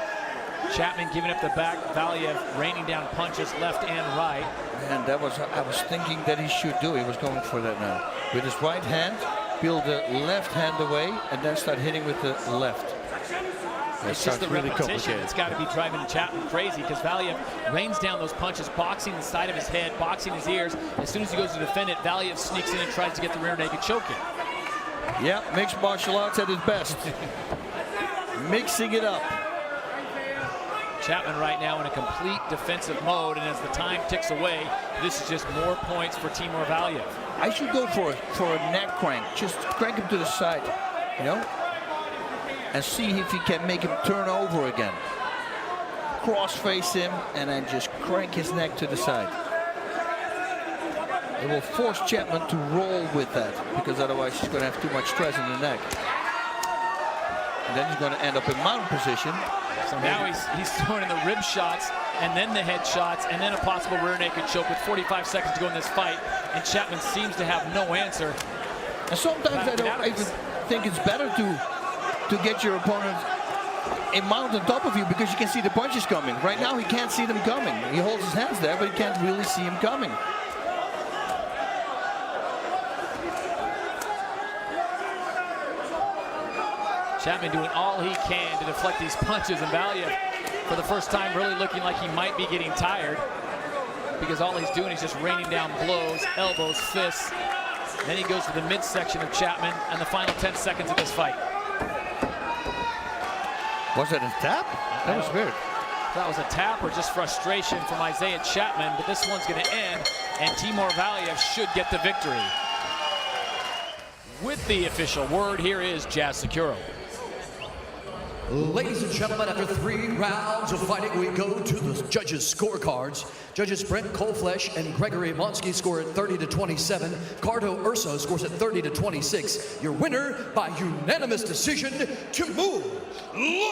Chapman giving up the back, Valiev raining down punches left and right. And that was, I was thinking that he should do. He was going for that now. With his right hand, peel the left hand away, and then start hitting with the left. It's just the really repetition that's got to be driving Chapman crazy, because Valiev rains down those punches, boxing the side of his head, boxing his ears. As soon as he goes to defend it, Valiev sneaks in and tries to get the rear naked choke in. Yeah, mixed martial arts at his best. Mixing it up. Chapman right now in a complete defensive mode, and as the time ticks away, this is just more points for Timur Valiev. I should go for a neck crank. Just crank him to the side, you know, and see if he can make him turn over again. Cross face him and then just crank his neck to the side. It will force Chapman to roll with that, because otherwise he's going to have too much stress in the neck. And then he's going to end up in mountain position. So now he's throwing in the rib shots and then the head shots and then a possible rear naked choke with 45 seconds to go in this fight. And Chapman seems to have no answer. And sometimes I don't even think it's better to get your opponent a mount on top of you, because you can see the punches coming. Right now he can't see them coming. He holds his hands there, but he can't really see him coming. Chapman doing all he can to deflect these punches, and Valiev, for the first time, really looking like he might be getting tired, because all he's doing is just raining down blows, elbows, fists. Then he goes to the midsection of Chapman and the final 10 seconds of this fight. Was that a tap? That was weird. That was a tap or just frustration from Isaiah Chapman, but this one's going to end, and Timur Valiev should get the victory. With the official word, here is Jazz Secor. Ladies and gentlemen, after 3 rounds of fighting, we go to the judges' scorecards. Judges Brent Colflesh and Gregory Monsky score at 30-27. Cardo Urso scores at 30-26. Your winner by unanimous decision, Timur Valiev.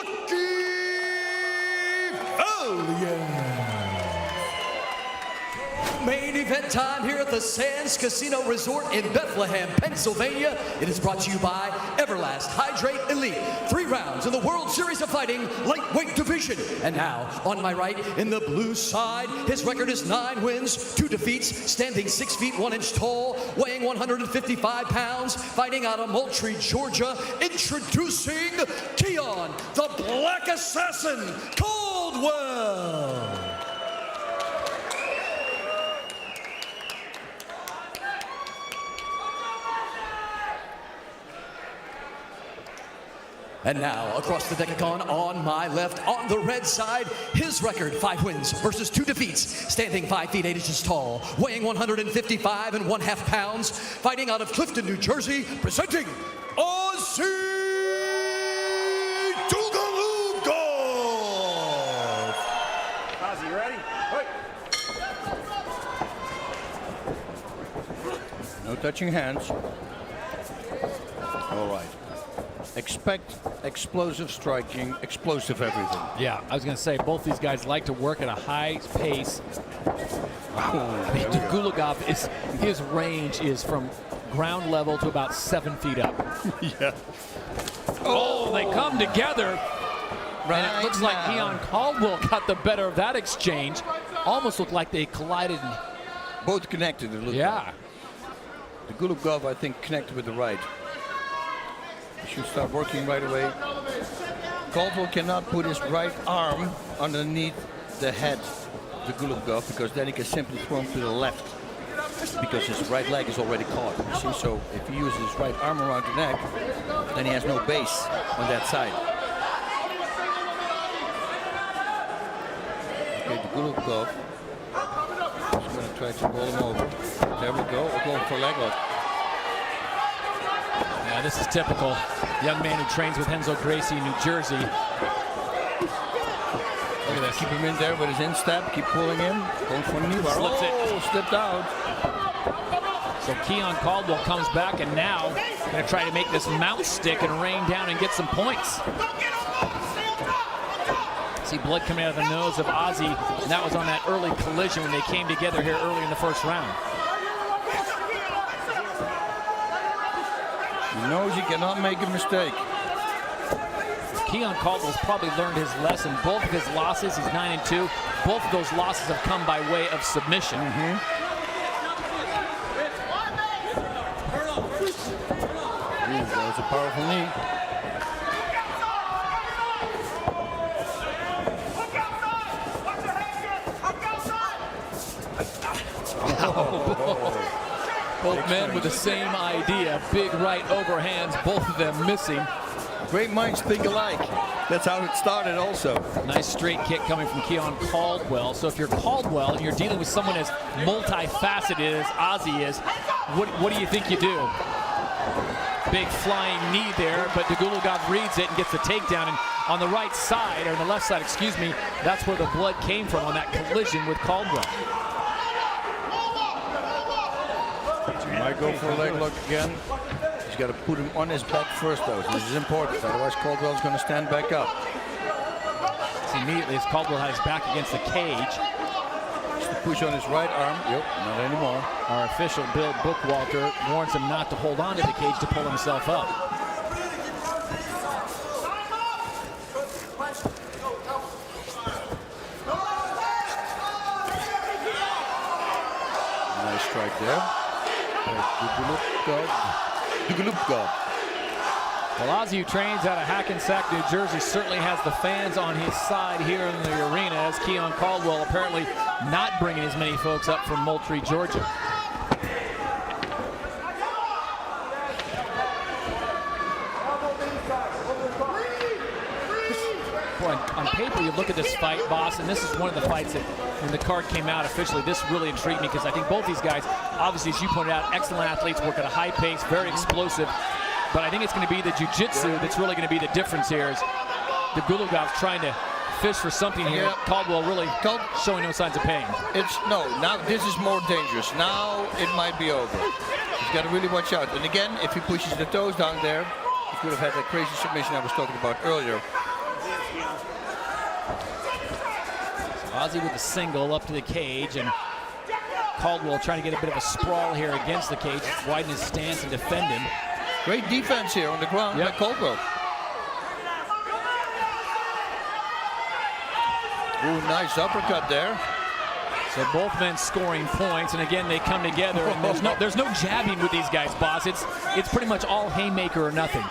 main event time here at the Sands Casino Resort in Bethlehem, Pennsylvania. It is brought to you by Everlast Hydrate Elite. 3 rounds in the World Series of Fighting lightweight division. And now, on my right, in the blue side, his record is 9 wins, 2 defeats, standing 6 feet 1 inch tall, weighing 155 pounds, fighting out of Moultrie, Georgia, introducing Keon, the Black Assassin, Caldwell. And now, across the decagon on my left, on the red side, his record, 5 wins versus 2 defeats, standing 5 feet 8 inches tall, weighing 155 1/2 pounds, fighting out of Clifton, New Jersey, presenting Ozzy Dugulubgov. Ozzy, you ready? No touching hands. All right. Expect explosive striking, explosive everything. Yeah, I was going to say, both these guys like to work at a high pace. Dugulubgov, his range is from ground level to about 7 feet up. Yeah. Oh, they come together. Right, and it looks like Keon Caldwell got the better of that exchange. Almost looked like they collided. Both connected, it looked yeah. like. Dugulubgov, I think, connected with the right. Should start working right away. Caldwell cannot put his right arm underneath the head of Dugulubgov because then he can simply throw him to the left because his right leg is already caught. You see, so if he uses his right arm around the neck, then he has no base on that side. Okay, Dugulubgov is going to try to roll him over. There we go. We're going for leg lock. Yeah, this is typical. Young man who trains with Renzo Gracie in New Jersey. Look at this. Keep him in there with his instep. Keep pulling him. Going for a knee bar. Slips it. Slipped out. So Keon Caldwell comes back and now going to try to make this mount stick and rain down and get some points. See blood coming out of the nose of Ozzy. And that was on that early collision when they came together here early in the first round. He knows he cannot make a mistake. Keon Caldwell's probably learned his lesson. Both of his losses, he's 9-2. Both of those losses have come by way of submission. That was a powerful knee. Both men with the same idea. Big right overhands, both of them missing. Great minds think alike. That's how it started also. Nice straight kick coming from Keon Caldwell. So if you're Caldwell and you're dealing with someone as multifaceted as Ozzy is, what do you think you do? Big flying knee there, but Dugulubgov reads it and gets the takedown. And on the right side, or the left side, excuse me, that's where the blood came from on that collision with Caldwell. Might go for a leg lock again. He's got to put him on his back first, though. This is important. Otherwise, Caldwell's going to stand back up. So immediately, as Caldwell had his back against the cage. Just to push on his right arm. Yep, not anymore. Our official, Bill Bookwalter, warns him not to hold on to the cage to pull himself up. Nice strike there. Dugulubgov. Well, Ozzy, who trains out of Hackensack, New Jersey, certainly has the fans on his side here in the arena, as Keon Caldwell apparently not bringing as many folks up from Moultrie, Georgia. Boy, on paper, you look at this fight, boss, and this is one of the fights that, when the card came out officially, this really intrigued me because I think both these guys, obviously, as you pointed out, excellent athletes, work at a high pace, very explosive. But I think it's going to be the jiu-jitsu that's really going to be the difference here. Is Dugulubgov's trying to fish for something here. Yeah. Caldwell really showing no signs of pain. Now this is more dangerous. Now it might be over. He's got to really watch out. And again, if he pushes the toes down there, he could have had that crazy submission I was talking about earlier. Ozzy with a single up to the cage, and Caldwell trying to get a bit of a sprawl here against the cage, widen his stance and defend him. Great defense here on the ground by Caldwell. Ooh, nice uppercut there. So both men scoring points, and again they come together. And there's no jabbing with these guys, boss. It's pretty much all haymaker or nothing.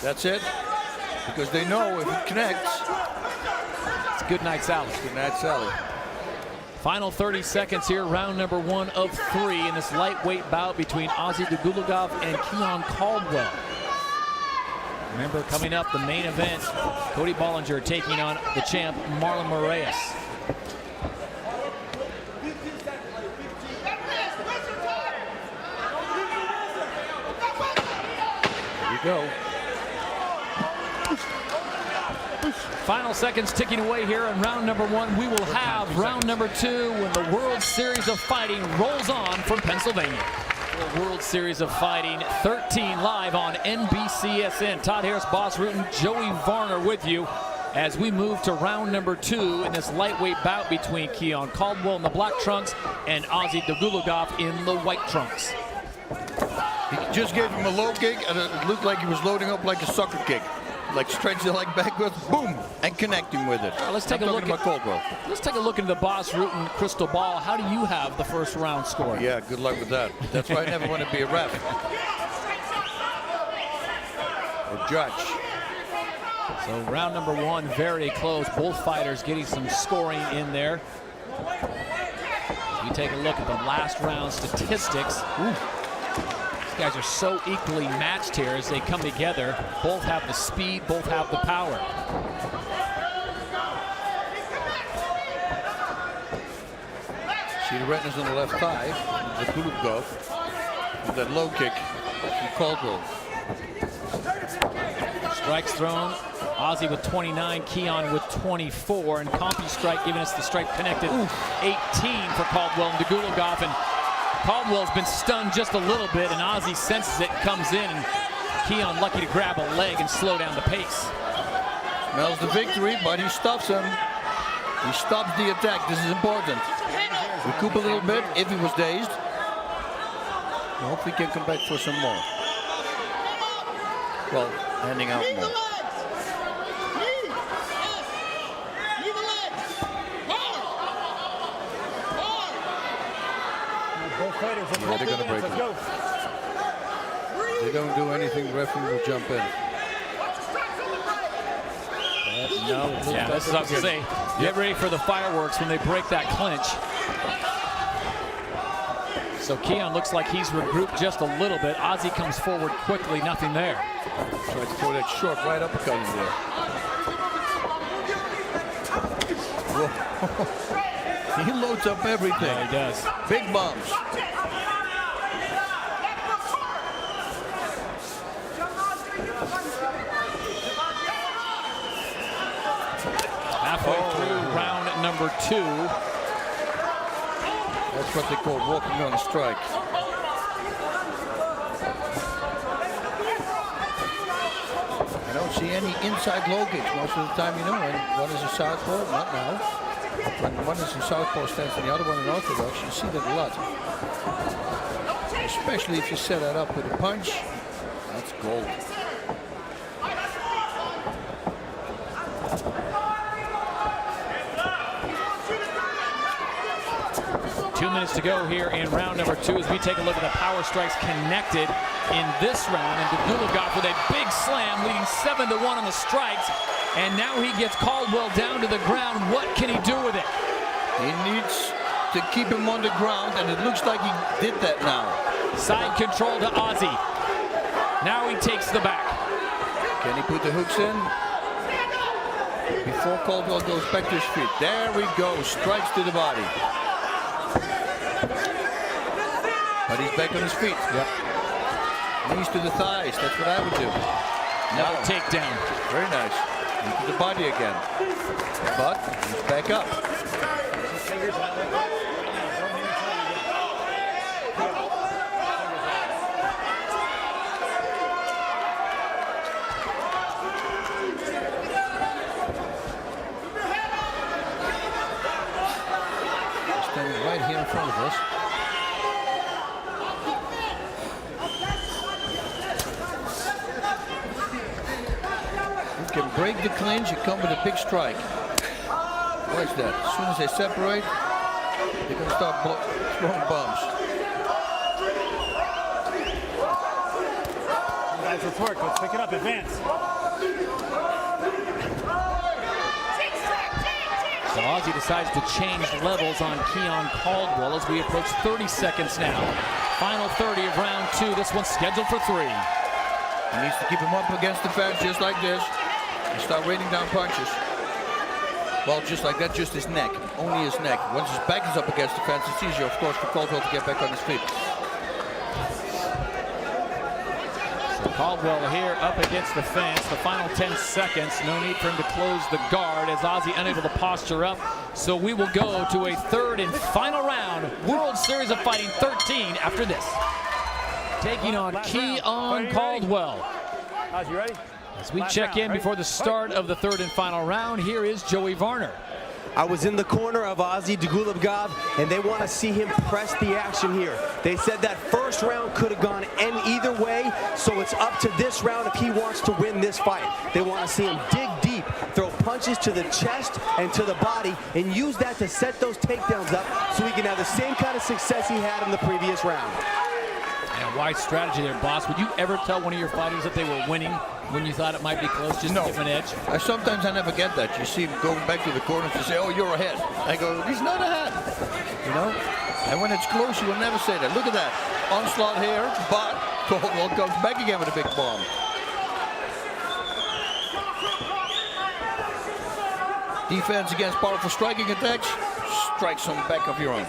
That's it, because they know if it connects, it's good night, Sally. Good night, Sally. Final 30 seconds here, round number 1 of 3 in this lightweight bout between Ozzy Dugulubgov and Keon Caldwell. Remember, coming up, the main event, Cody Bollinger taking on the champ, Marlon Moraes. Here you go. Final seconds ticking away here in round number 1. We will have round number 2 when the World Series of Fighting rolls on from Pennsylvania. The World Series of Fighting 13 live on NBCSN. Todd Harris, Boss Rutan, Joey Varner with you as we move to round number 2 in this lightweight bout between Keon Caldwell in the black trunks and Ozzy Dugulubgov in the white trunks. He just gave him a low kick, and it looked like he was loading up like a soccer kick. Like stretch the leg backwards, boom, and connect him with it. Let's take a look at Caldwell. Let's take a look into the Boss Rutan crystal ball. How do you have the first round score? Yeah, good luck with that. That's why I never want to be a ref or judge. So round number 1, very close. Both fighters getting some scoring in there. We take a look at the last round statistics. Ooh. These guys are so equally matched here as they come together. Both have the speed, both have the power. See the redness on the left thigh, the Dugulubgov, with that low kick from Caldwell. Strikes thrown. Ozzy with 29, Keon with 24, and CompuStrike giving us the strike connected. 18 for Caldwell and Dugulubgov, and Caldwell's been stunned just a little bit, and Ozzy senses it, comes in, and Keon lucky to grab a leg and slow down the pace. Smells the victory, but he stops him. He stops the attack. This is important. Recoup a little bit if he was dazed. I hope he can come back for some more. Well, handing out more. Yeah, they're going to break him. They don't do anything, the referee will jump in. Yeah, that's what I was going to say. Get ready for the fireworks when they break that clinch. So Keon looks like he's regrouped just a little bit. Ozzy comes forward quickly, nothing there. Tried to throw that short right uppercut in there. Whoa. He loads up everything. Yeah, he does. Big bombs. Halfway through round number 2. That's what they call walking on a strike. I don't see any inside low kicks most of the time, you know. And one is a southpaw, not now. When one is in southpaw stance and the other one in orthodox, you see that a lot. Especially if you set that up with a punch, that's gold. 2 minutes to go here in round number 2 as we take a look at the power strikes connected in this round. And Dugulubgov with a big slam, leading 7-1 on the strikes. And now he gets Caldwell down to the ground. What can he do with it? He needs to keep him on the ground, and it looks like he did that now. Side control to Ozzy. Now he takes the back. Can he put the hooks in? Before Caldwell goes back to his feet. There we go, strikes to the body. But he's back on his feet. Yep. Knees to the thighs, that's what I would do. Now takedown. Very nice. Into the body again. But he's back up. Standing right here in front of us. can break the clinch, you come with a big strike. Watch that. As soon as they separate, they're going to start throwing bombs. Guys, report. Let's pick it up. Advance. So Ozzy decides to change levels on Keon Caldwell as we approach 30 seconds now. Final 30 of round 2. This one's scheduled for 3. He needs to keep him up against the fence just like this and start raining down punches. Well, just like that, just his neck. Only his neck. Once his back is up against the fence, it's easier, of course, for Caldwell to get back on his feet. So Caldwell here up against the fence. The final 10 seconds. No need for him to close the guard as Ozzy unable to posture up. So we will go to a third and final round. World Series of Fighting 13 after this. Taking on Keon Caldwell. Ozzy, you ready? As we check in before the start of the third and final round, here is Joey Varner. I was in the corner of Ozzy Dugulubgov, and they want to see him press the action here. They said that first round could have gone either way, so it's up to this round if he wants to win this fight. They want to see him dig deep, throw punches to the chest and to the body, and use that to set those takedowns up so he can have the same kind of success he had in the previous round. And a wide strategy there, boss. Would you ever tell one of your fighters that they were winning when you thought it might be close, just to give an edge? Sometimes I never get that. You see him going back to the corner to say, oh, you're ahead. I go, he's not ahead. You know? And when it's close, you will never say that. Look at that. Onslaught here, but Caldwell comes back again with a big bomb. Defense against powerful striking attacks. Strikes on the back of your own.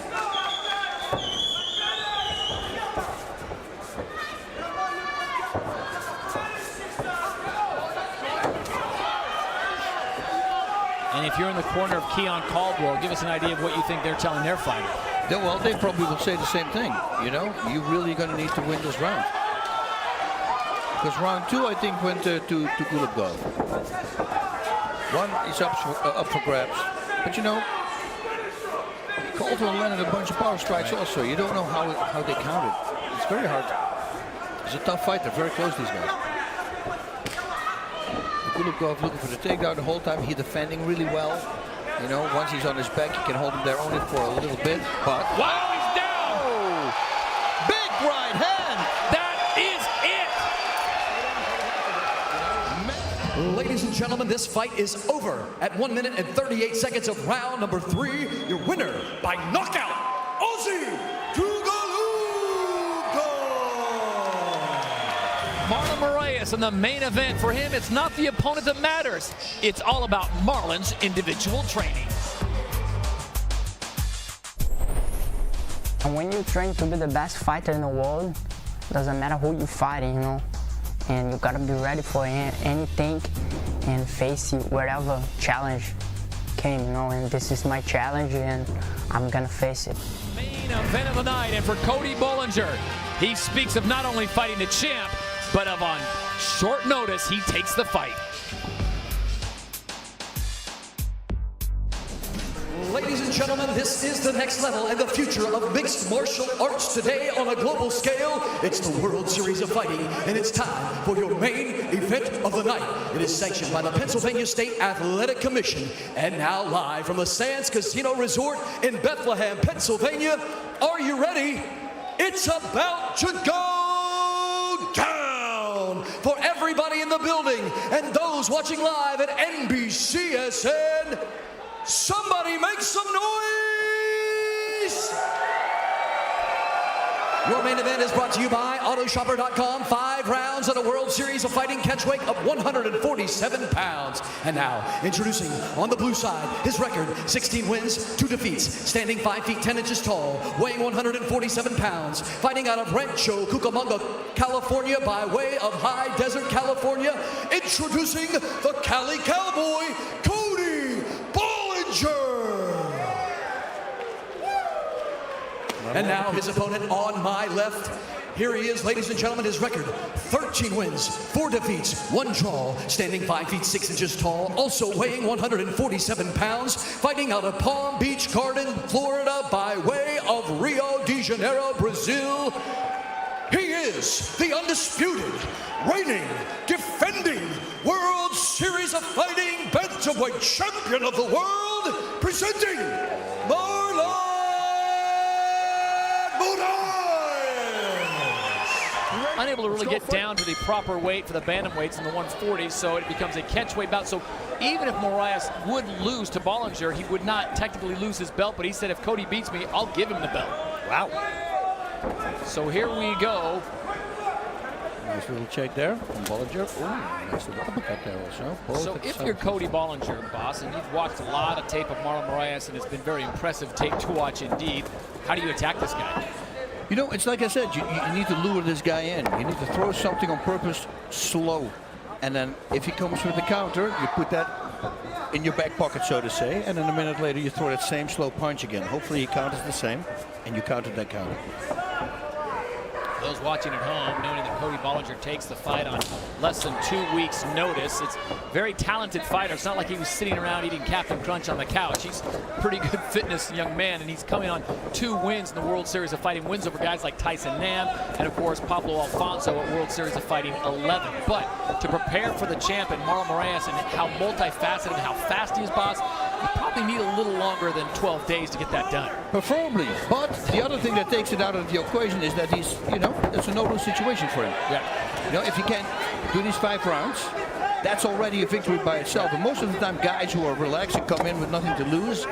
And if you're in the corner of Keon Caldwell, give us an idea of what you think they're telling their fighter. Well, they probably will say the same thing. You know, you're really going to need to win this round. Because round 2, I think, went to Dugulubgov. 1 is up for grabs. But, you know, Caldwell landed a bunch of power strikes also. You don't know how they counted. It's very hard. It's a tough fight. They're very close, these guys. Dugulubgov looking for the takedown the whole time. He's defending really well. You know, once he's on his back, you can hold him there only for a little bit. But wow, he's down! Oh, big right hand. That is it. Ladies and gentlemen, this fight is over at 1 minute and 38 seconds of round number 3. Your winner by knockout, Ozzy Dugulubgov. Marlon Moraes in the main event. For him, it's not the opponent that matters. It's all about Marlon's individual training. And when you train to be the best fighter in the world, doesn't matter who you're fighting, you know, and you gotta be ready for anything and face whatever challenge came, you know, and this is my challenge and I'm gonna face it. Main event of the night, and for Cody Bollinger, he speaks of not only fighting the champ, but of on short notice, he takes the fight. Ladies and gentlemen, this is the next level and the future of mixed martial arts today on a global scale. It's the World Series of Fighting, and it's time for your main event of the night. It is sanctioned by the Pennsylvania State Athletic Commission, and now live from the Sands Casino Resort in Bethlehem, Pennsylvania. Are you ready? It's about to go down for everybody in the building and those watching live at NBCSN. Somebody make some noise! Your main event is brought to you by Autoshopper.com. 5 rounds at a World Series of Fighting catchweight of 147 pounds. And now, introducing on the blue side, his record, 16 wins, 2 defeats, standing 5 feet 10 inches tall, weighing 147 pounds, fighting out of Rancho Cucamonga, California, by way of High Desert, California, introducing the Cali Cowboy, Cody Bollinger. And now his opponent on my left. Here he is, ladies and gentlemen, his record, 13 wins, 4 defeats, 1 draw, standing 5 feet 6 inches tall, also weighing 147 pounds, fighting out of Palm Beach Garden, Florida, by way of Rio de Janeiro, Brazil. He is the undisputed, reigning, defending defending World Series of Fighting Bantamweight Champion of the World, presenting Marlon Moraes! Unable to really get down to the proper weight for the bantamweights in the 140s, so it becomes a catchweight bout. So even if Moraes would lose to Bollinger, he would not technically lose his belt, but he said if Cody beats me, I'll give him the belt. Wow. So here we go. Nice little check there from Bollinger. Ooh, nice little uppercut there also. So if you're Cody Bollinger, boss, and you've watched a lot of tape of Marlon Moraes, and it's been very impressive tape to watch indeed, how do you attack this guy? You know, it's like I said, you need to lure this guy in. You need to throw something on purpose slow. And then if he comes with the counter, you put that in your back pocket, so to say. And then a minute later, you throw that same slow punch again. Hopefully he counters the same, and you counter that counter. Those watching at home, knowing that Cody Bollinger takes the fight on less than 2 weeks' notice. It's a very talented fighter. It's not like he was sitting around eating Captain Crunch on the couch. He's a pretty good fitness young man, and he's coming on 2 wins in the World Series of Fighting. Wins over guys like Tyson Nam and, of course, Pablo Alfonso at World Series of Fighting 11. But to prepare for the champ and Marlon Moraes and how multifaceted and how fast he is, boss, you probably need a little longer than 12 days to get that done. Preferably, but the other thing that takes it out of the equation is that he's, you know, it's a no-lose situation for him. Yeah. You know, if he can do these 5 rounds, that's already a victory by itself. And most of the time, guys who are relaxed and come in with nothing to lose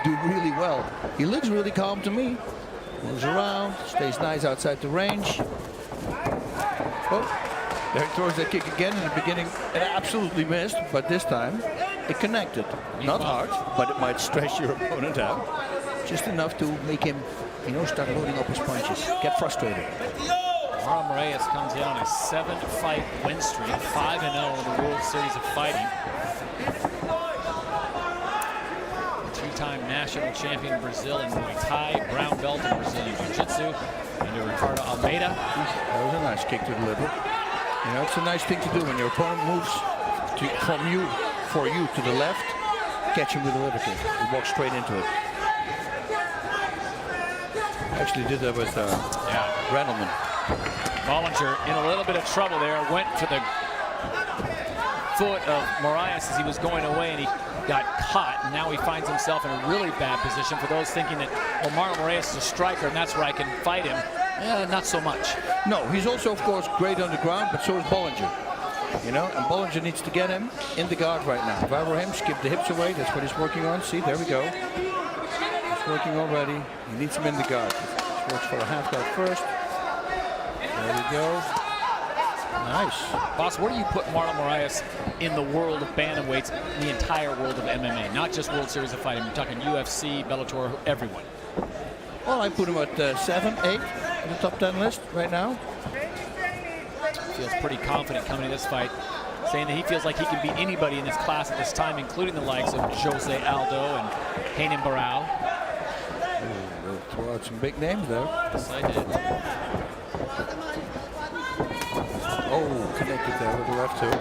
do really well. He looks really calm to me. Moves around, stays nice outside the range. Oh, there he throws that kick again in the beginning. It absolutely missed, but this time it connected. Not hard, but it might stress your opponent out. Just enough to make him, you know, start loading up his punches, get frustrated. Marlon Moraes comes in on a 7-fight win streak, 5-0 in the World Series of Fighting. Two-time national champion in Brazil in Muay Thai, brown belt in Brazilian Jiu-Jitsu, and to Ricardo Almeida. That was a nice kick to the liver. You know, it's a nice thing to do when your opponent moves for you to the left, catch him with a liver kick. He walks straight into it. Actually did that with Randleman. Bollinger in a little bit of trouble there, went for the foot of Moraes as he was going away, and he got caught, and now he finds himself in a really bad position. For those thinking that, well, Marlon Moraes is a striker and that's where I can fight him, not so much. No, he's also, of course, great on the ground, but so is Bollinger. You know, and Bollinger needs to get him in the guard right now. If I were him, skip the hips away. That's what he's working on. See, there we go. He's working already. He needs him in the guard. He works for a half guard first. There we go. Nice. Boss, where do you put Marlon Moraes in the world of bantamweights, in the entire world of MMA, not just World Series of Fighting? You're talking UFC, Bellator, everyone. Well, I put him at 7, 8 in the top 10 list right now. Feels pretty confident coming to this fight, saying that he feels like he can beat anybody in this class at this time, including the likes of Jose Aldo and Hanan Barao. We'll throw out some big names there. Yes, I did. Oh, connected there with the left too. Look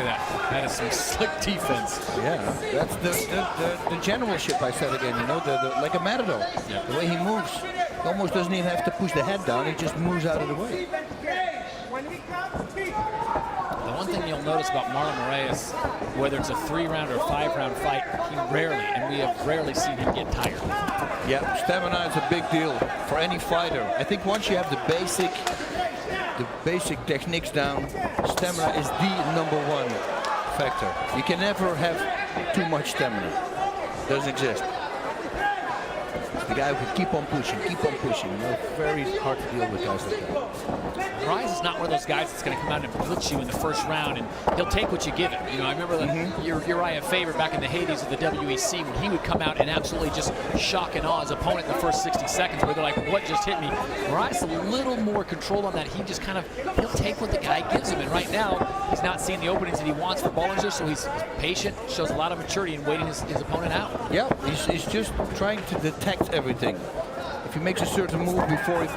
at that. That is some slick defense. Yeah, that's the generalship I said again, you know, like a matador. Yeah. The way he moves. He almost doesn't even have to push the head down, he just moves out of the way. The one thing you'll notice about Marlon Moraes, whether it's a 3-round or 5-round fight, he rarely, and we have rarely seen him get tired. Yeah, stamina is a big deal for any fighter. I think once you have the basic techniques down, stamina is the #1 factor. You can never have too much stamina. Doesn't exist. The guy who can keep on pushing, You know, very hard to deal with guys like that. Moraes is not one of those guys that's going to come out and blitz you in the first round, and he'll take what you give him. You know, I remember Uriah Faber back in the heydays of the WEC when he would come out and absolutely just shock and awe his opponent in the first 60 seconds, where they're like, what just hit me? Moraes a little more control on that. He just kind of, he'll take what the guy gives him, and right now, he's not seeing the openings that he wants for Bollinger, so he's patient, shows a lot of maturity in waiting his opponent out. Yeah, he's just trying to detect everything. If he makes a certain move before he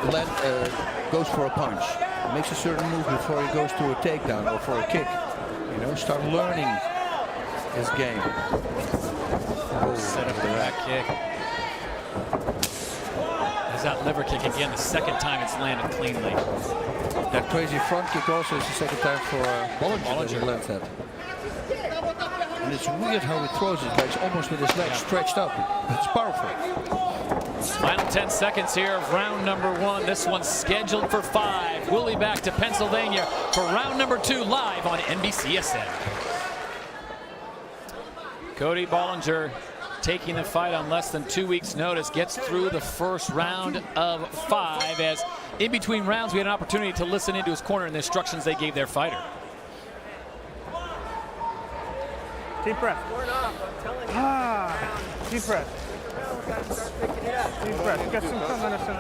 goes for a punch, he makes a certain move before he goes to a takedown or for a kick, you know, start learning his game. Set up the back kick. As that liver kick again, the second time it's landed cleanly. That crazy front kick also is the second time for Bollinger that lands that. And it's weird how he throws his legs, almost with his legs stretched up. It's powerful. Final 10 seconds here of round number 1. This one's scheduled for 5. We'll be back to Pennsylvania for round number 2 live on NBCSN. Cody Bollinger taking the fight on less than 2 weeks' notice, gets through the first round of 5, as in between rounds we had an opportunity to listen into his corner and the instructions they gave their fighter. Deep breath. Deep breath. Deep breath. Get some medicine.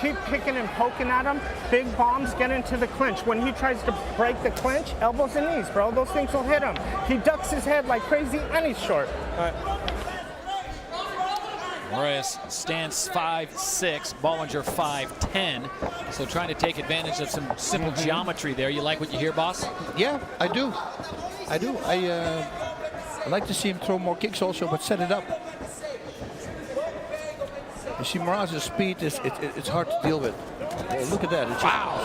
Keep picking and poking at him. Big bombs get into the clinch. When he tries to break the clinch, elbows and knees, bro. Those things will hit him. He ducks his head like crazy and he's short. All right. Moraes stands 5'6", Bollinger 5'10", so trying to take advantage of some simple geometry there. You like what you hear, boss? Yeah, I do. I do. I like to see him throw more kicks also, but set it up. You see Moraes' speed, it's hard to deal with. Oh, look at that. It's wow.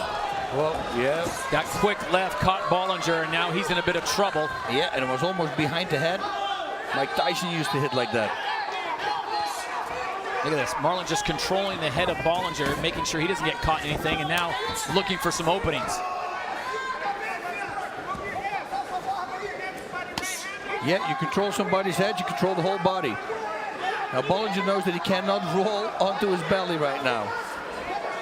Well, yeah. That quick left caught Bollinger, and now he's in a bit of trouble. Yeah, and it was almost behind the head. Mike Tyson used to hit like that. Look at this. Marlon just controlling the head of Bollinger, making sure he doesn't get caught in anything, and now looking for some openings. Yeah, you control somebody's head, you control the whole body. Now Bollinger knows that he cannot roll onto his belly right now.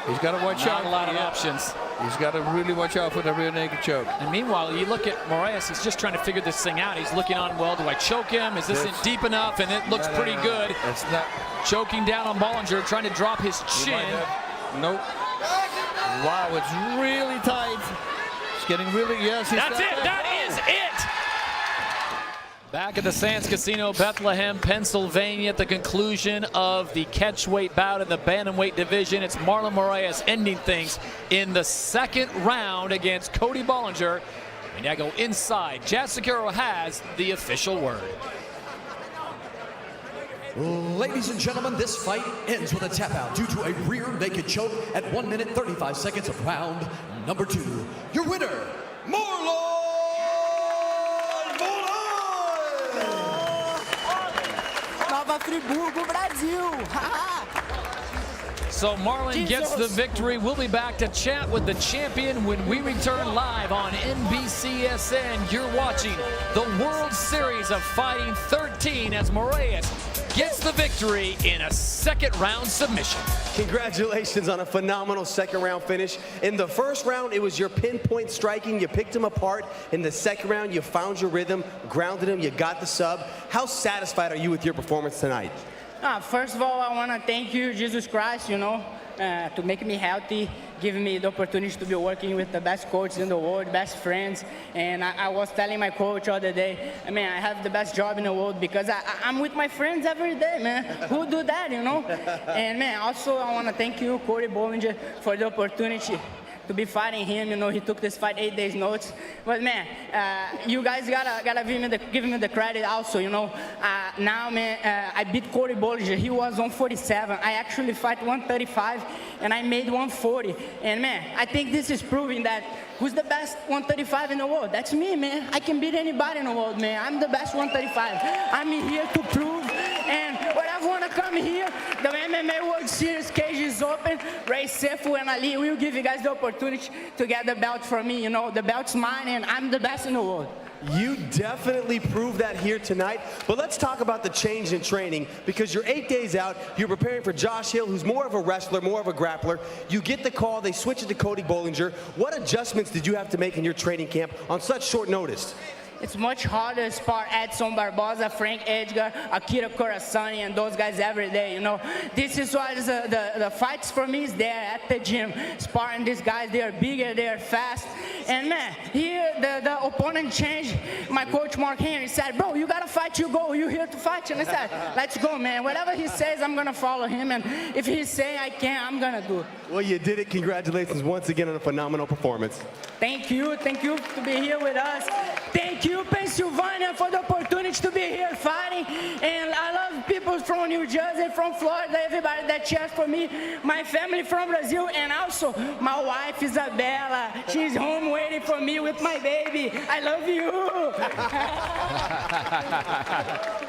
He's got to watch out. Not a lot of options. He's got to really watch out for the rear naked choke. And meanwhile, you look at Moraes, he's just trying to figure this thing out. He's looking on, well, do I choke him? Is this deep enough? And it looks pretty good. It's not. Choking down on Bollinger, trying to drop his chin. Nope. Wow, it's really tight. It's getting really, yes. That's it. That is it. Back at the Sands Casino, Bethlehem, Pennsylvania, at the conclusion of the catchweight bout in the bantamweight division. It's Marlon Moraes ending things in the second round against Cody Bollinger. And I go inside. Secor has the official word. Ladies and gentlemen, this fight ends with a tap out due to a rear naked choke at 1 minute 35 seconds of round number 2. Your winner, Marlon Nova Friburgo, Brasil. So Marlon gets the victory. We'll be back to chat with the champion when we return live on NBCSN. You're watching the World Series of Fighting 13 as Moraes gets the victory in a second round submission. Congratulations on a phenomenal second round finish. In the first round, it was your pinpoint striking. You picked him apart. In the second round, you found your rhythm, grounded him, you got the sub. How satisfied are you with your performance tonight? First of all, I want to thank you, Jesus Christ, to make me healthy, giving me the opportunity to be working with the best coaches in the world, best friends. And I was telling my coach all the day, I have the best job in the world because I'm with my friends every day, man. Who do that, And, man, also I want to thank you, Cody Bollinger, for the opportunity to be fighting him. He took this fight 8 days notice. But man, you guys gotta give me the credit also. Now, man, I beat Cody Bollinger. He was 147. I actually fight 135, and I made 140. And man, I think this is proving that who's the best 135 in the world? That's me, man. I can beat anybody in the world, man. I'm the best 135. I'm here to prove. And whenever I want to come here, the MMA World Series cage is open. Ray Sefu and Ali will give you guys the opportunity to get the belt from me. The belt's mine, and I'm the best in the world. You definitely proved that here tonight, but let's talk about the change in training because you're 8 days out, you're preparing for Josh Hill, who's more of a wrestler, more of a grappler. You get the call, they switch it to Cody Bollinger. What adjustments did you have to make in your training camp on such short notice? It's much harder to spar Edson Barboza, Frank Edgar, Akira Corassani, and those guys every day, This is why the fights for me is there at the gym. Sparring these guys, they are bigger, they are fast. And man, here the opponent changed. My coach Mark Henry said, bro, you gotta fight, you go, you here to fight. And I said, let's go, man. Whatever he says, I'm gonna follow him. And if he's saying I can, I'm gonna do it. Well, you did it. Congratulations once again on a phenomenal performance. Thank you to be here with us. Thank thank you, Pennsylvania, for the opportunity to be here fighting. And I love people from New Jersey, from Florida, everybody that cheers for me. My family from Brazil, and also my wife, Isabella. She's home waiting for me with my baby. I love you.